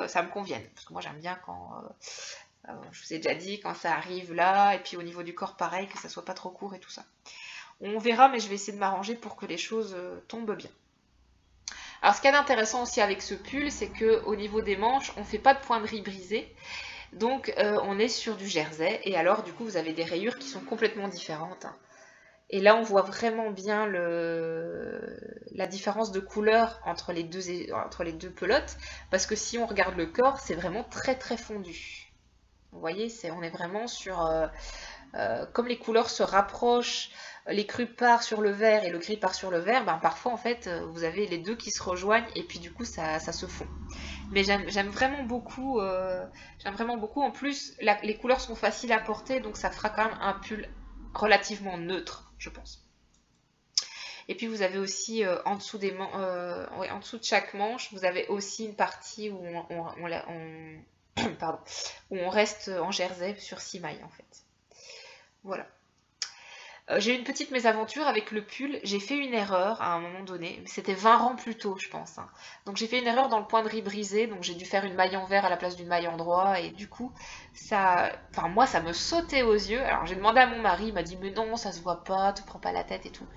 ça me convienne. Parce que moi j'aime bien quand... je vous ai déjà dit, quand ça arrive là, et puis au niveau du corps pareil, que ça soit pas trop court et tout ça. On verra, mais je vais essayer de m'arranger pour que les choses tombent bien. Alors ce qu'il y a d'intéressant aussi avec ce pull, c'est qu'au niveau des manches, on ne fait pas de pointerie brisée. Donc on est sur du jersey, et alors du coup vous avez des rayures qui sont complètement différentes. Et là on voit vraiment bien la différence de couleur entre les deux pelotes, parce que si on regarde le corps, c'est vraiment très très fondu. Vous voyez, on est vraiment sur... comme les couleurs se rapprochent, les crus partent sur le vert et le gris part sur le vert, ben parfois en fait vous avez les deux qui se rejoignent et puis du coup ça se fond. Mais j'aime vraiment beaucoup, en plus les couleurs sont faciles à porter, donc ça fera quand même un pull relativement neutre, je pense. Et puis vous avez aussi en dessous en dessous de chaque manche, vous avez aussi une partie où pardon, où on reste en jersey sur 6 mailles en fait. Voilà. J'ai eu une petite mésaventure avec le pull, j'ai fait une erreur à un moment donné, c'était 20 rangs plus tôt je pense. Hein. Donc j'ai fait une erreur dans le point de riz brisé, donc j'ai dû faire une maille en vert à la place d'une maille en droit, et du coup, moi ça me sautait aux yeux. Alors j'ai demandé à mon mari, il m'a dit mais non ça se voit pas, te prends pas la tête et tout.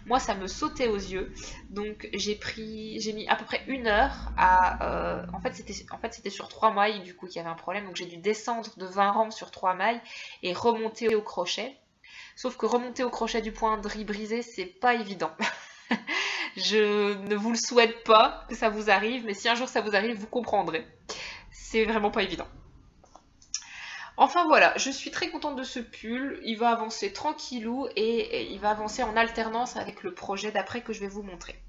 Moi ça me sautait aux yeux, donc j'ai mis à peu près 1 heure à... en fait c'était sur 3 mailles du coup qu'il y avait un problème, donc j'ai dû descendre de 20 rangs sur 3 mailles et remonter au crochet. Sauf que remonter au crochet du point de riz brisé, c'est pas évident. Je ne vous le souhaite pas que ça vous arrive, mais si un jour ça vous arrive, vous comprendrez. C'est vraiment pas évident. Enfin voilà, je suis très contente de ce pull. Il va avancer tranquillou et il va avancer en alternance avec le projet d'après que je vais vous montrer.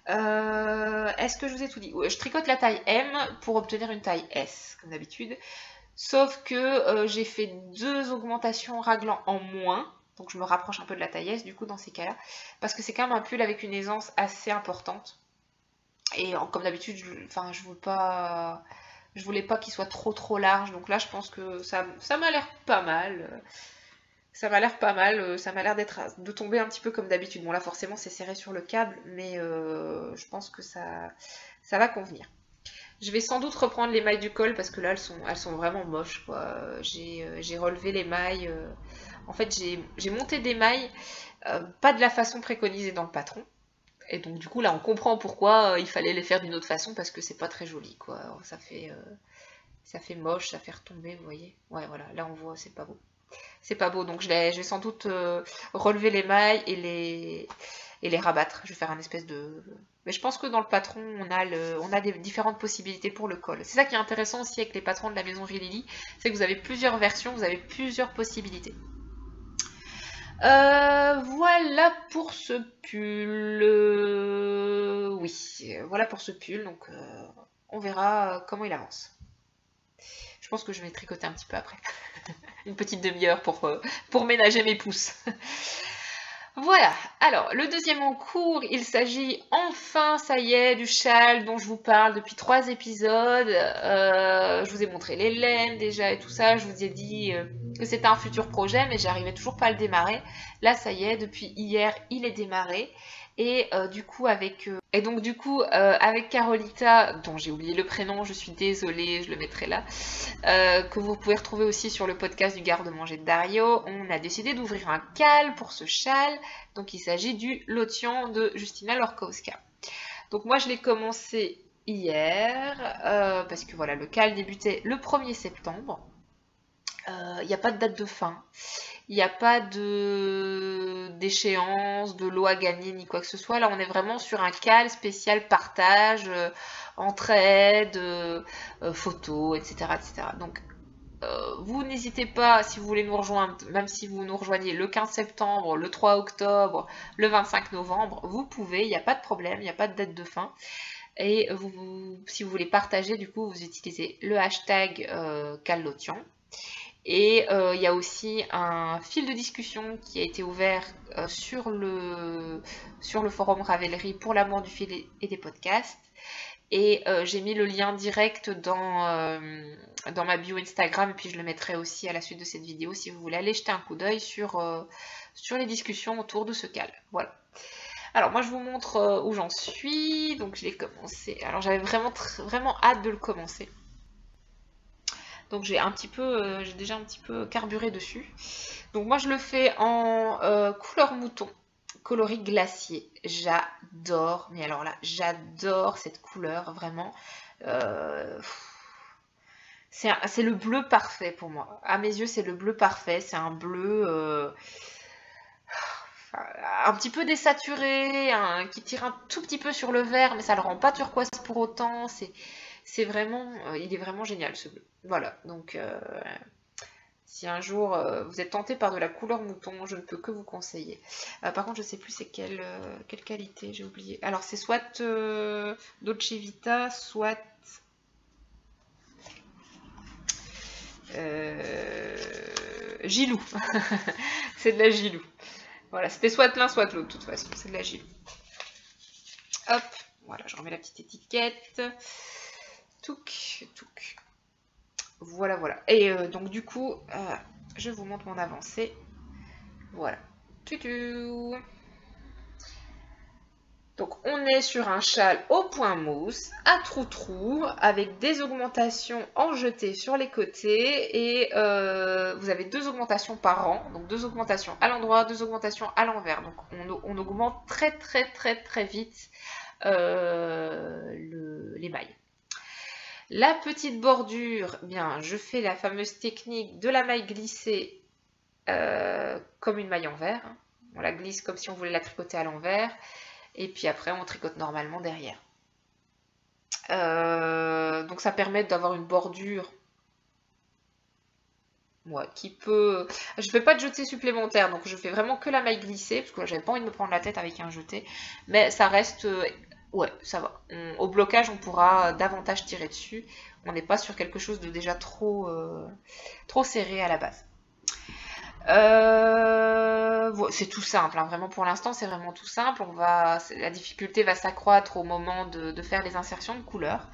Est-ce que je vous ai tout dit? Je tricote la taille M pour obtenir une taille S, comme d'habitude. Sauf que j'ai fait 2 augmentations raglan en moins. Donc je me rapproche un peu de la taille S du coup dans ces cas-là. Parce que c'est quand même un pull avec une aisance assez importante. Et comme d'habitude, je voulais pas qu'il soit trop large. Donc là je pense que ça m'a l'air pas mal. Ça m'a l'air pas mal. Ça m'a l'air de tomber un petit peu comme d'habitude. Bon là forcément c'est serré sur le câble. Mais je pense que ça va convenir. Je vais sans doute reprendre les mailles du col parce que là elles sont vraiment moches quoi. J'ai relevé les mailles. En fait j'ai monté des mailles pas de la façon préconisée dans le patron. Et donc du coup là on comprend pourquoi il fallait les faire d'une autre façon parce que c'est pas très joli quoi. Ça fait moche, ça fait retomber, vous voyez. Ouais voilà, là on voit c'est pas beau. C'est pas beau, donc je vais sans doute relever les mailles et les rabattre. Je vais faire un espèce de... Mais je pense que dans le patron, on a des différentes possibilités pour le col. C'est ça qui est intéressant aussi avec les patrons de la maison Lily, c'est que vous avez plusieurs versions, vous avez plusieurs possibilités. Voilà pour ce pull. Oui, voilà pour ce pull, donc on verra comment il avance. Je pense que je vais tricoter un petit peu après. Une petite demi-heure pour ménager mes pouces. Voilà, alors le deuxième en cours, il s'agit enfin, ça y est, du châle dont je vous parle depuis 3 épisodes. Je vous ai montré les laines déjà et tout ça, je vous ai dit que c'était un futur projet, mais j'arrivais toujours pas à le démarrer. Là, ça y est, depuis hier, il est démarré. Et du coup, avec Carolita, dont j'ai oublié le prénom, je suis désolée, je le mettrai là, que vous pouvez retrouver aussi sur le podcast du garde-manger de Dario, on a décidé d'ouvrir un cal pour ce châle. Donc il s'agit du Lotian de Justina Lorkowska. Donc moi je l'ai commencé hier, parce que voilà, le cal débutait le 1er septembre. Il n'y a pas de date de fin. Il n'y a pas d'échéance, de lot à gagner, ni quoi que ce soit. Là, on est vraiment sur un cal spécial partage, entraide, photos, etc., etc. Donc, vous n'hésitez pas, si vous voulez nous rejoindre, même si vous nous rejoignez le 15 septembre, le 3 octobre, le 25 novembre, vous pouvez, il n'y a pas de problème, il n'y a pas de date de fin. Et si vous voulez partager, du coup, vous utilisez le hashtag CalLotian. Et il y a aussi un fil de discussion qui a été ouvert sur le forum Ravelry pour l'amour du fil et des podcasts. Et j'ai mis le lien direct dans ma bio Instagram, et puis je le mettrai aussi à la suite de cette vidéo si vous voulez aller jeter un coup d'œil sur les discussions autour de ce cal. Voilà. Alors moi je vous montre où j'en suis. Donc je l'ai commencé. Alors j'avais vraiment hâte de le commencer. Donc j'ai déjà un petit peu carburé dessus. Donc moi je le fais en couleur mouton, coloris glacier. J'adore, mais alors là, j'adore cette couleur, vraiment. C'est le bleu parfait pour moi. À mes yeux, c'est le bleu parfait. C'est un bleu un petit peu désaturé, qui tire un tout petit peu sur le vert, mais ça le rend pas turquoise pour autant. Il est vraiment génial ce bleu. Voilà, donc si un jour vous êtes tenté par de la couleur mouton, je ne peux que vous conseiller. Par contre, je sais plus c'est quelle qualité, j'ai oublié. Alors c'est soit Dolce Vita, soit Gilou. C'est de la Gilou. Voilà, c'était soit l'un, soit l'autre, de toute façon, c'est de la Gilou. Hop, voilà, je remets la petite étiquette. Touc, touc. Voilà, voilà. Et donc du coup, je vous montre mon avancée. Voilà. Tutu. Donc on est sur un châle au point mousse, à trou-trou, avec des augmentations en jeté sur les côtés. Et vous avez 2 augmentations par rang. Donc 2 augmentations à l'endroit, 2 augmentations à l'envers. Donc on augmente très très très très vite les mailles. La petite bordure, bien, je fais la fameuse technique de la maille glissée comme une maille en verre. On la glisse comme si on voulait la tricoter à l'envers. Et puis après, on tricote normalement derrière. Donc ça permet d'avoir une bordure qui peut... Je ne fais pas de jeté supplémentaire, donc je fais vraiment que la maille glissée, parce que j'avais pas envie de me prendre la tête avec un jeté. Mais ça reste... Ouais, ça va. Au blocage, on pourra davantage tirer dessus. On n'est pas sur quelque chose de déjà trop serré à la base. C'est tout simple, hein. Vraiment pour l'instant, c'est vraiment tout simple. La difficulté va s'accroître au moment de faire les insertions de couleurs.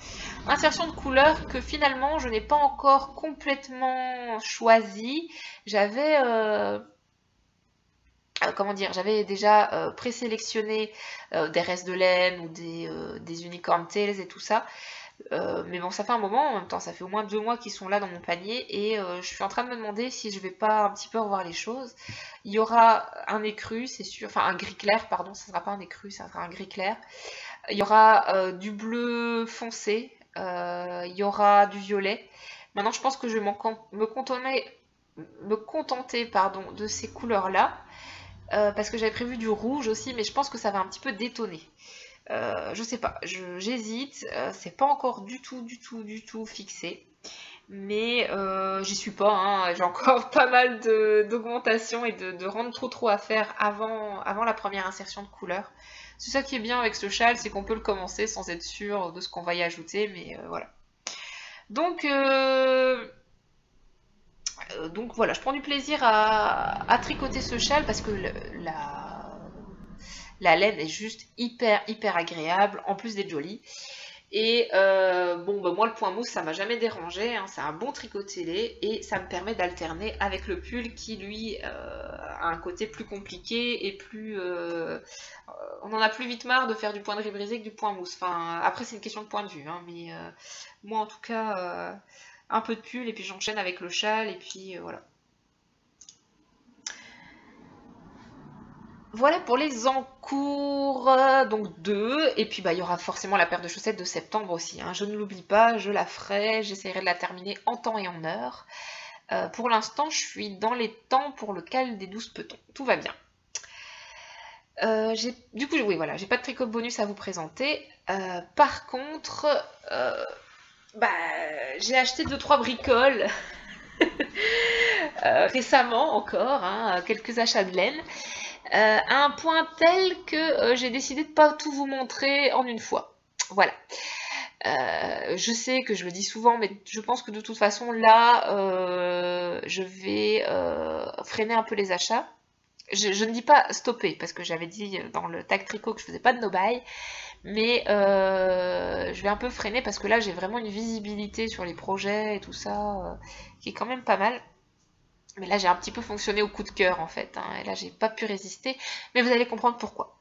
Insertion de couleurs que finalement, je n'ai pas encore complètement choisi. J'avais... comment dire, j'avais déjà présélectionné des restes de laine ou des unicorn tails et tout ça. Mais bon, ça fait un moment, en même temps, ça fait au moins 2 mois qu'ils sont là dans mon panier. Et je suis en train de me demander si je vais pas un petit peu revoir les choses. Il y aura un écru, c'est sûr, enfin un gris clair, pardon, ça sera pas un écru, ça sera un gris clair. Il y aura du bleu foncé, il y aura du violet. Maintenant, je pense que je vais me contenter de ces couleurs-là. Parce que j'avais prévu du rouge aussi, mais je pense que ça va un petit peu détonner. Je sais pas, j'hésite, c'est pas encore du tout fixé. Mais j'y suis pas, hein. J'ai encore pas mal d'augmentation et de rendre trop à faire avant la première insertion de couleur. C'est ça qui est bien avec ce châle, c'est qu'on peut le commencer sans être sûr de ce qu'on va y ajouter, mais voilà. Donc voilà, je prends du plaisir à tricoter ce châle parce que la laine est juste hyper agréable, en plus d'être jolie. Et bon, bah, moi le point mousse ça m'a jamais dérangé, hein, c'est un bon tricot télé et ça me permet d'alterner avec le pull qui lui a un côté plus compliqué et plus... on en a plus vite marre de faire du point de riz brisé que du point mousse. Enfin, après c'est une question de point de vue, hein, mais moi en tout cas un peu de pull et puis j'enchaîne avec le châle et puis voilà. Voilà pour les encours, donc 2, et puis bah, il y aura forcément la paire de chaussettes de septembre aussi, hein. Je ne l'oublie pas, je la ferai, j'essaierai de la terminer en temps et en heure. Pour l'instant, je suis dans les temps pour le cal des 12 petons, tout va bien. Du coup, oui, voilà, j'ai pas de tricot bonus à vous présenter. Par contre, bah, j'ai acheté 2-3 bricoles récemment encore, hein, quelques achats de laine. À un point tel que j'ai décidé de pas tout vous montrer en une fois. Voilà. Je sais que je le dis souvent, mais je pense que de toute façon, là, je vais freiner un peu les achats. Je ne dis pas stopper, parce que j'avais dit dans le tag tricot que je faisais pas de no-buy, mais je vais un peu freiner parce que là, j'ai vraiment une visibilité sur les projets et tout ça, qui est quand même pas mal. Mais là, j'ai un petit peu fonctionné au coup de cœur, en fait, hein, et là, j'ai pas pu résister, mais vous allez comprendre pourquoi.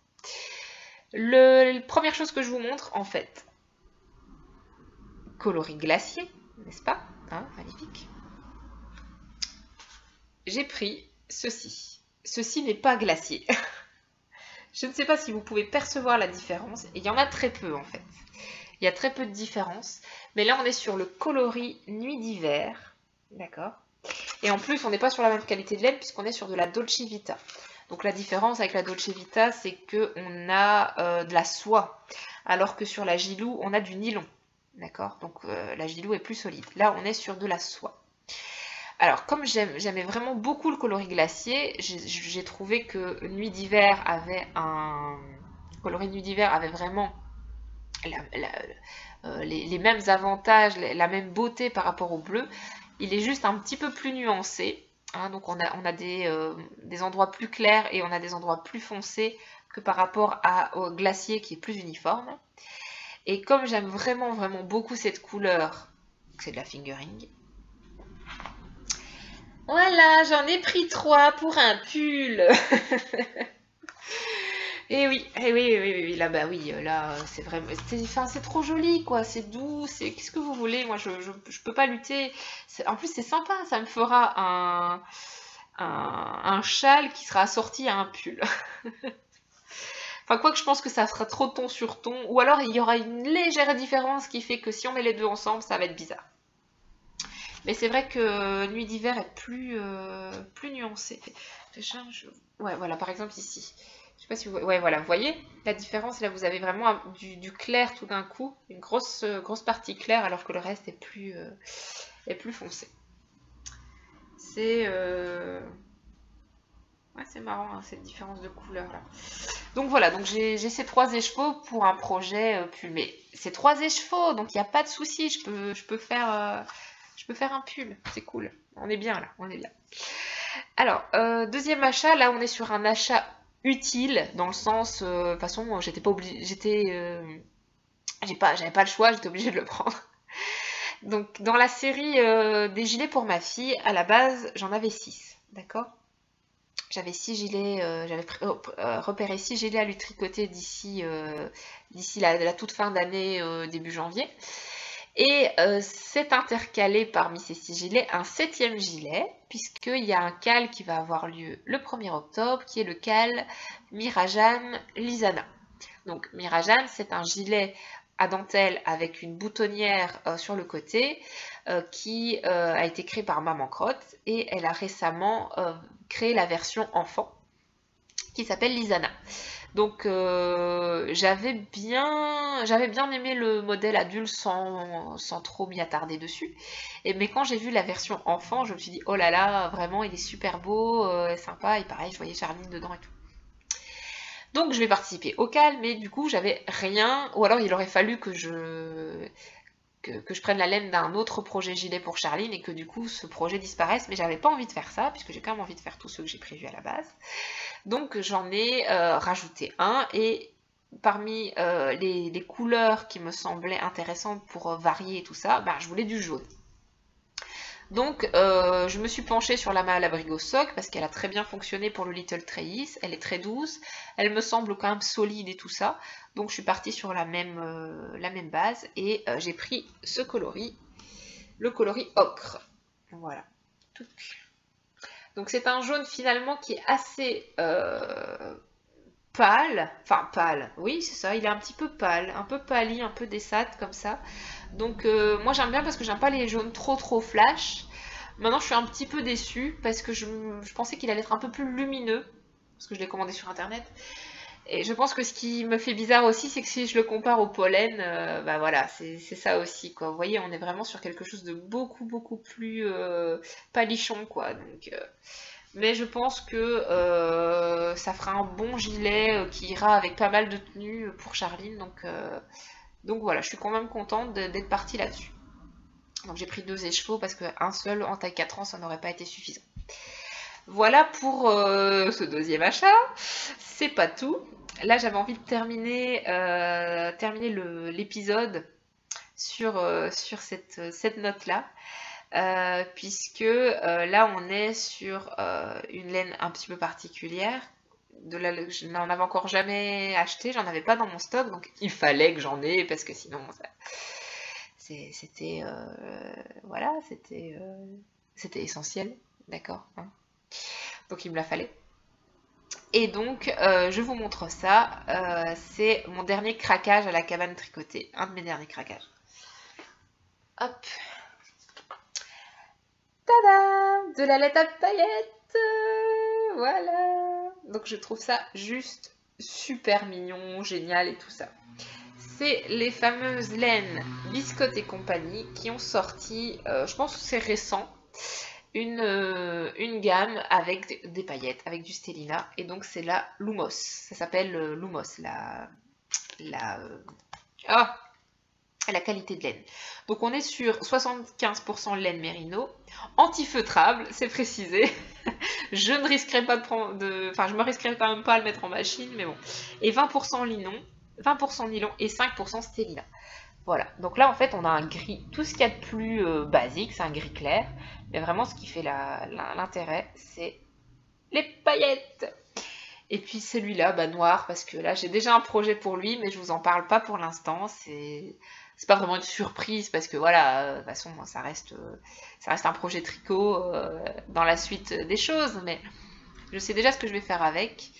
La première chose que je vous montre, en fait, coloris glacier, n'est-ce pas, hein, magnifique. J'ai pris ceci. Ceci n'est pas glacier. Je ne sais pas si vous pouvez percevoir la différence, et il y en a très peu, en fait. Il y a très peu de différence, mais là, on est sur le coloris nuit d'hiver, d'accord. Et en plus, on n'est pas sur la même qualité de laine puisqu'on est sur de la Dolce Vita. Donc la différence avec la Dolce Vita, c'est qu'on a de la soie, alors que sur la Gilou, on a du nylon. D'accord. Donc la Gilou est plus solide. Là, on est sur de la soie. Alors, comme j'aimais vraiment beaucoup le coloris glacier, j'ai trouvé que Nuit d'hiver avait un... coloris Nuit d'hiver avait vraiment les mêmes avantages, la même beauté par rapport au bleu. Il est juste un petit peu plus nuancé. Hein, donc on a des endroits plus clairs et on a des endroits plus foncés que par rapport au glacier qui est plus uniforme. Et comme j'aime vraiment vraiment beaucoup cette couleur, c'est de la fingering. Voilà, j'en ai pris 3 pour un pull. Et oui, oui, là, bah oui, là, c'est vraiment, c'est trop joli, quoi, c'est doux, qu'est-ce que vous voulez, moi, je peux pas lutter. En plus, c'est sympa, ça me fera un châle qui sera assorti à un pull. Enfin, quoi que je pense que ça sera trop ton sur ton, ou alors il y aura une légère différence qui fait que si on met les deux ensemble, ça va être bizarre. Mais c'est vrai que Nuit d'hiver est plus nuancée. Ouais, voilà, par exemple ici. Je sais pas si vous voyez. Ouais, voilà, vous voyez la différence. Là, vous avez vraiment du clair tout d'un coup, une grosse partie claire, alors que le reste est plus foncé. C'est ouais, c'est marrant, hein, cette différence de couleur là. Donc voilà, donc j'ai ces 3 écheveaux pour un projet pull. Mais c'est 3 écheveaux, donc il n'y a pas de souci. Je peux faire un pull. C'est cool. On est bien là, on est bien. Alors, deuxième achat, là on est sur un achat utile, dans le sens, de toute façon, j'étais pas obligée, j'avais pas le choix, j'étais obligée de le prendre. Donc, dans la série des gilets pour ma fille, à la base, j'en avais 6, d'accord. J'avais 6 gilets, j'avais repéré 6 gilets à lui tricoter d'ici la toute fin d'année, début janvier. Et c'est intercalé parmi ces 6 gilets un 7e gilet, puisqu'il y a un cal qui va avoir lieu le 1er octobre, qui est le cal Mirajan Lisana. Donc Mirajan, c'est un gilet à dentelle avec une boutonnière sur le côté, qui a été créé par Maman Crotte, et elle a récemment créé la version enfant, qui s'appelle Lisana. Donc j'avais bien aimé le modèle adulte sans trop m'y attarder dessus. Mais quand j'ai vu la version enfant, je me suis dit oh là là, vraiment il est super beau, sympa, et pareil je voyais Charline dedans et tout. Donc je vais participer au cal, mais du coup j'avais rien, ou alors il aurait fallu que je prenne la laine d'un autre projet gilet pour Charline et que du coup ce projet disparaisse, mais j'avais pas envie de faire ça, puisque j'ai quand même envie de faire tous ceux que j'ai prévus à la base. Donc j'en ai rajouté un, et parmi les couleurs qui me semblaient intéressantes pour varier et tout ça, ben, je voulais du jaune. Donc, je me suis penchée sur la Malabrigo Sock parce qu'elle a très bien fonctionné pour le Little Treillis. Elle est très douce, elle me semble quand même solide et tout ça. Donc, je suis partie sur la même base et j'ai pris ce coloris, le coloris ocre. Voilà. Donc, c'est un jaune finalement qui est assez pâle. Enfin, pâle. Oui, c'est ça. Il est un petit peu pâle, un peu pâli, un peu dessate comme ça. Donc moi j'aime bien parce que j'aime pas les jaunes trop flash. Maintenant je suis un petit peu déçue parce que je pensais qu'il allait être un peu plus lumineux. Parce que je l'ai commandé sur internet. Et je pense que ce qui me fait bizarre aussi, c'est que si je le compare au pollen, bah voilà, c'est ça aussi quoi. Vous voyez, on est vraiment sur quelque chose de beaucoup plus palichon quoi. Donc, mais je pense que ça fera un bon gilet qui ira avec pas mal de tenues pour Charline. Donc voilà, je suis quand même contente d'être partie là-dessus. Donc j'ai pris 2 écheveaux parce qu'un seul en taille 4 ans, ça n'aurait pas été suffisant. Voilà pour ce deuxième achat. C'est pas tout. Là, j'avais envie de terminer l'épisode sur cette note-là. Puisque là, on est sur une laine un petit peu particulière. Je n'en avais encore jamais acheté, j'en avais pas dans mon stock, donc il fallait que j'en ai parce que sinon c'était voilà, c'était essentiel, d'accord, hein. Donc il me la fallait. Et donc je vous montre ça, c'est mon dernier craquage à la cabane tricotée, un de mes derniers craquages. Hop, tada, de la laine à paillettes, voilà. Donc je trouve ça juste super mignon, génial et tout ça. C'est les fameuses laines Biscotte et compagnie qui ont sorti, je pense que c'est récent, une gamme avec des paillettes, avec du Stellina. Et donc c'est la Lumos. Ça s'appelle Lumos, la qualité de laine. Donc on est sur 75% laine mérino, anti-feutrable, c'est précisé. Je ne risquerai pas je me risquerai quand même pas à le mettre en machine, mais bon. Et 20% nylon, 20% nylon et 5% stélina. Voilà, donc là en fait on a un gris, tout ce qu'il y a de plus basique, c'est un gris clair, mais vraiment ce qui fait l'intérêt, c'est les paillettes. Et puis celui-là, bah, noir, parce que là j'ai déjà un projet pour lui, mais je vous en parle pas pour l'instant, c'est pas vraiment une surprise, parce que voilà, de toute façon ça reste un projet tricot dans la suite des choses, mais je sais déjà ce que je vais faire avec.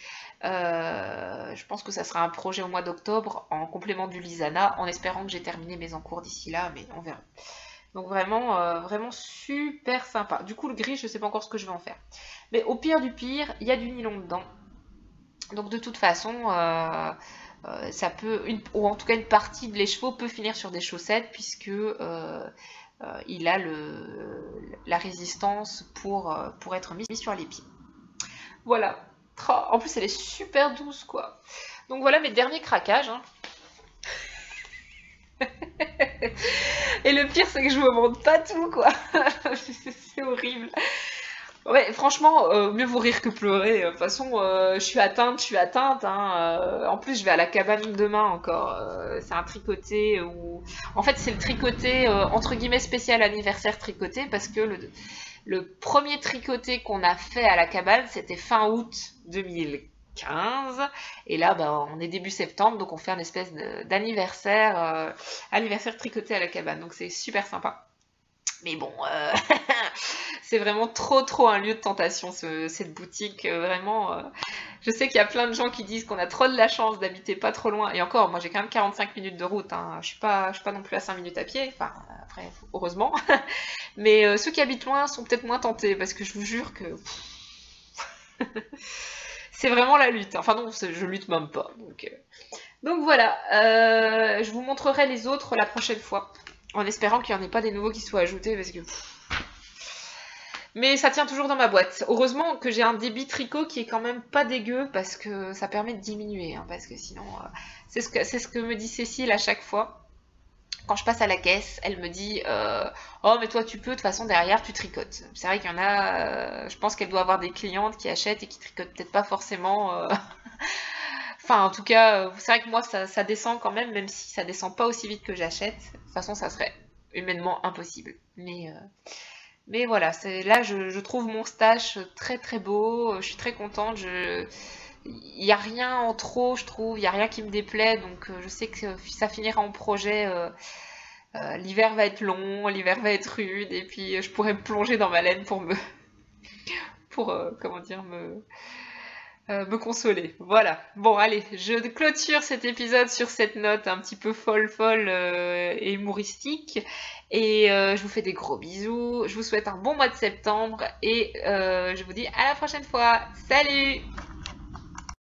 Je pense que ça sera un projet au mois d'octobre en complément du Lisana, en espérant que j'ai terminé mes encours d'ici là, mais on verra. Donc vraiment super sympa. Du coup le gris, je sais pas encore ce que je vais en faire. Mais au pire du pire, il y a du nylon dedans. Donc de toute façon, ça peut, ou en tout cas une partie de l'écheveau peut finir sur des chaussettes puisque il a la résistance pour être mis sur les pieds. Voilà. En plus, elle est super douce, quoi. Donc voilà mes derniers craquages. Hein. Et le pire, c'est que je me montre pas tout, quoi. C'est horrible. Ouais, franchement, mieux vous rire que pleurer. De toute façon, je suis atteinte. Hein. En plus, je vais à la cabane demain encore. C'est un tricoté où... En fait, c'est le tricoté, entre guillemets, spécial anniversaire tricoté, parce que le premier tricoté qu'on a fait à la cabane, c'était fin août 2015. Et là, bah, on est début septembre, donc on fait un espèce d'anniversaire anniversaire tricoté à la cabane. Donc c'est super sympa. Mais bon, c'est vraiment trop un lieu de tentation, cette boutique. Vraiment, je sais qu'il y a plein de gens qui disent qu'on a trop de la chance d'habiter pas trop loin. Et encore, moi j'ai quand même 45 minutes de route. Hein. Je suis pas non plus à 5 minutes à pied. Enfin, après, heureusement. Mais ceux qui habitent loin sont peut-être moins tentés parce que je vous jure que c'est vraiment la lutte. Enfin non, je lutte même pas. Donc voilà, je vous montrerai les autres la prochaine fois. En espérant qu'il n'y en ait pas des nouveaux qui soient ajoutés parce que... Mais ça tient toujours dans ma boîte. Heureusement que j'ai un débit tricot qui est quand même pas dégueu parce que ça permet de diminuer. Hein, parce que sinon, c'est ce que me dit Cécile à chaque fois. Quand je passe à la caisse, elle me dit oh mais toi tu peux, de toute façon derrière tu tricotes. C'est vrai qu'il y en a, je pense qu'elle doit avoir des clientes qui achètent et qui tricotent peut-être pas forcément Enfin, en tout cas, c'est vrai que moi, ça descend quand même si ça descend pas aussi vite que j'achète. De toute façon, ça serait humainement impossible. Mais voilà, là, je trouve mon stash très très beau. Je suis très contente. Il n'y a rien en trop, je trouve. Il n'y a rien qui me déplaît. Donc, je sais que ça finira en projet. L'hiver va être long, l'hiver va être rude. Et puis, je pourrais me plonger dans ma laine comment dire, me consoler. Voilà. Bon, allez, je clôture cet épisode sur cette note un petit peu folle et humoristique. Et je vous fais des gros bisous. Je vous souhaite un bon mois de septembre et je vous dis à la prochaine fois. Salut!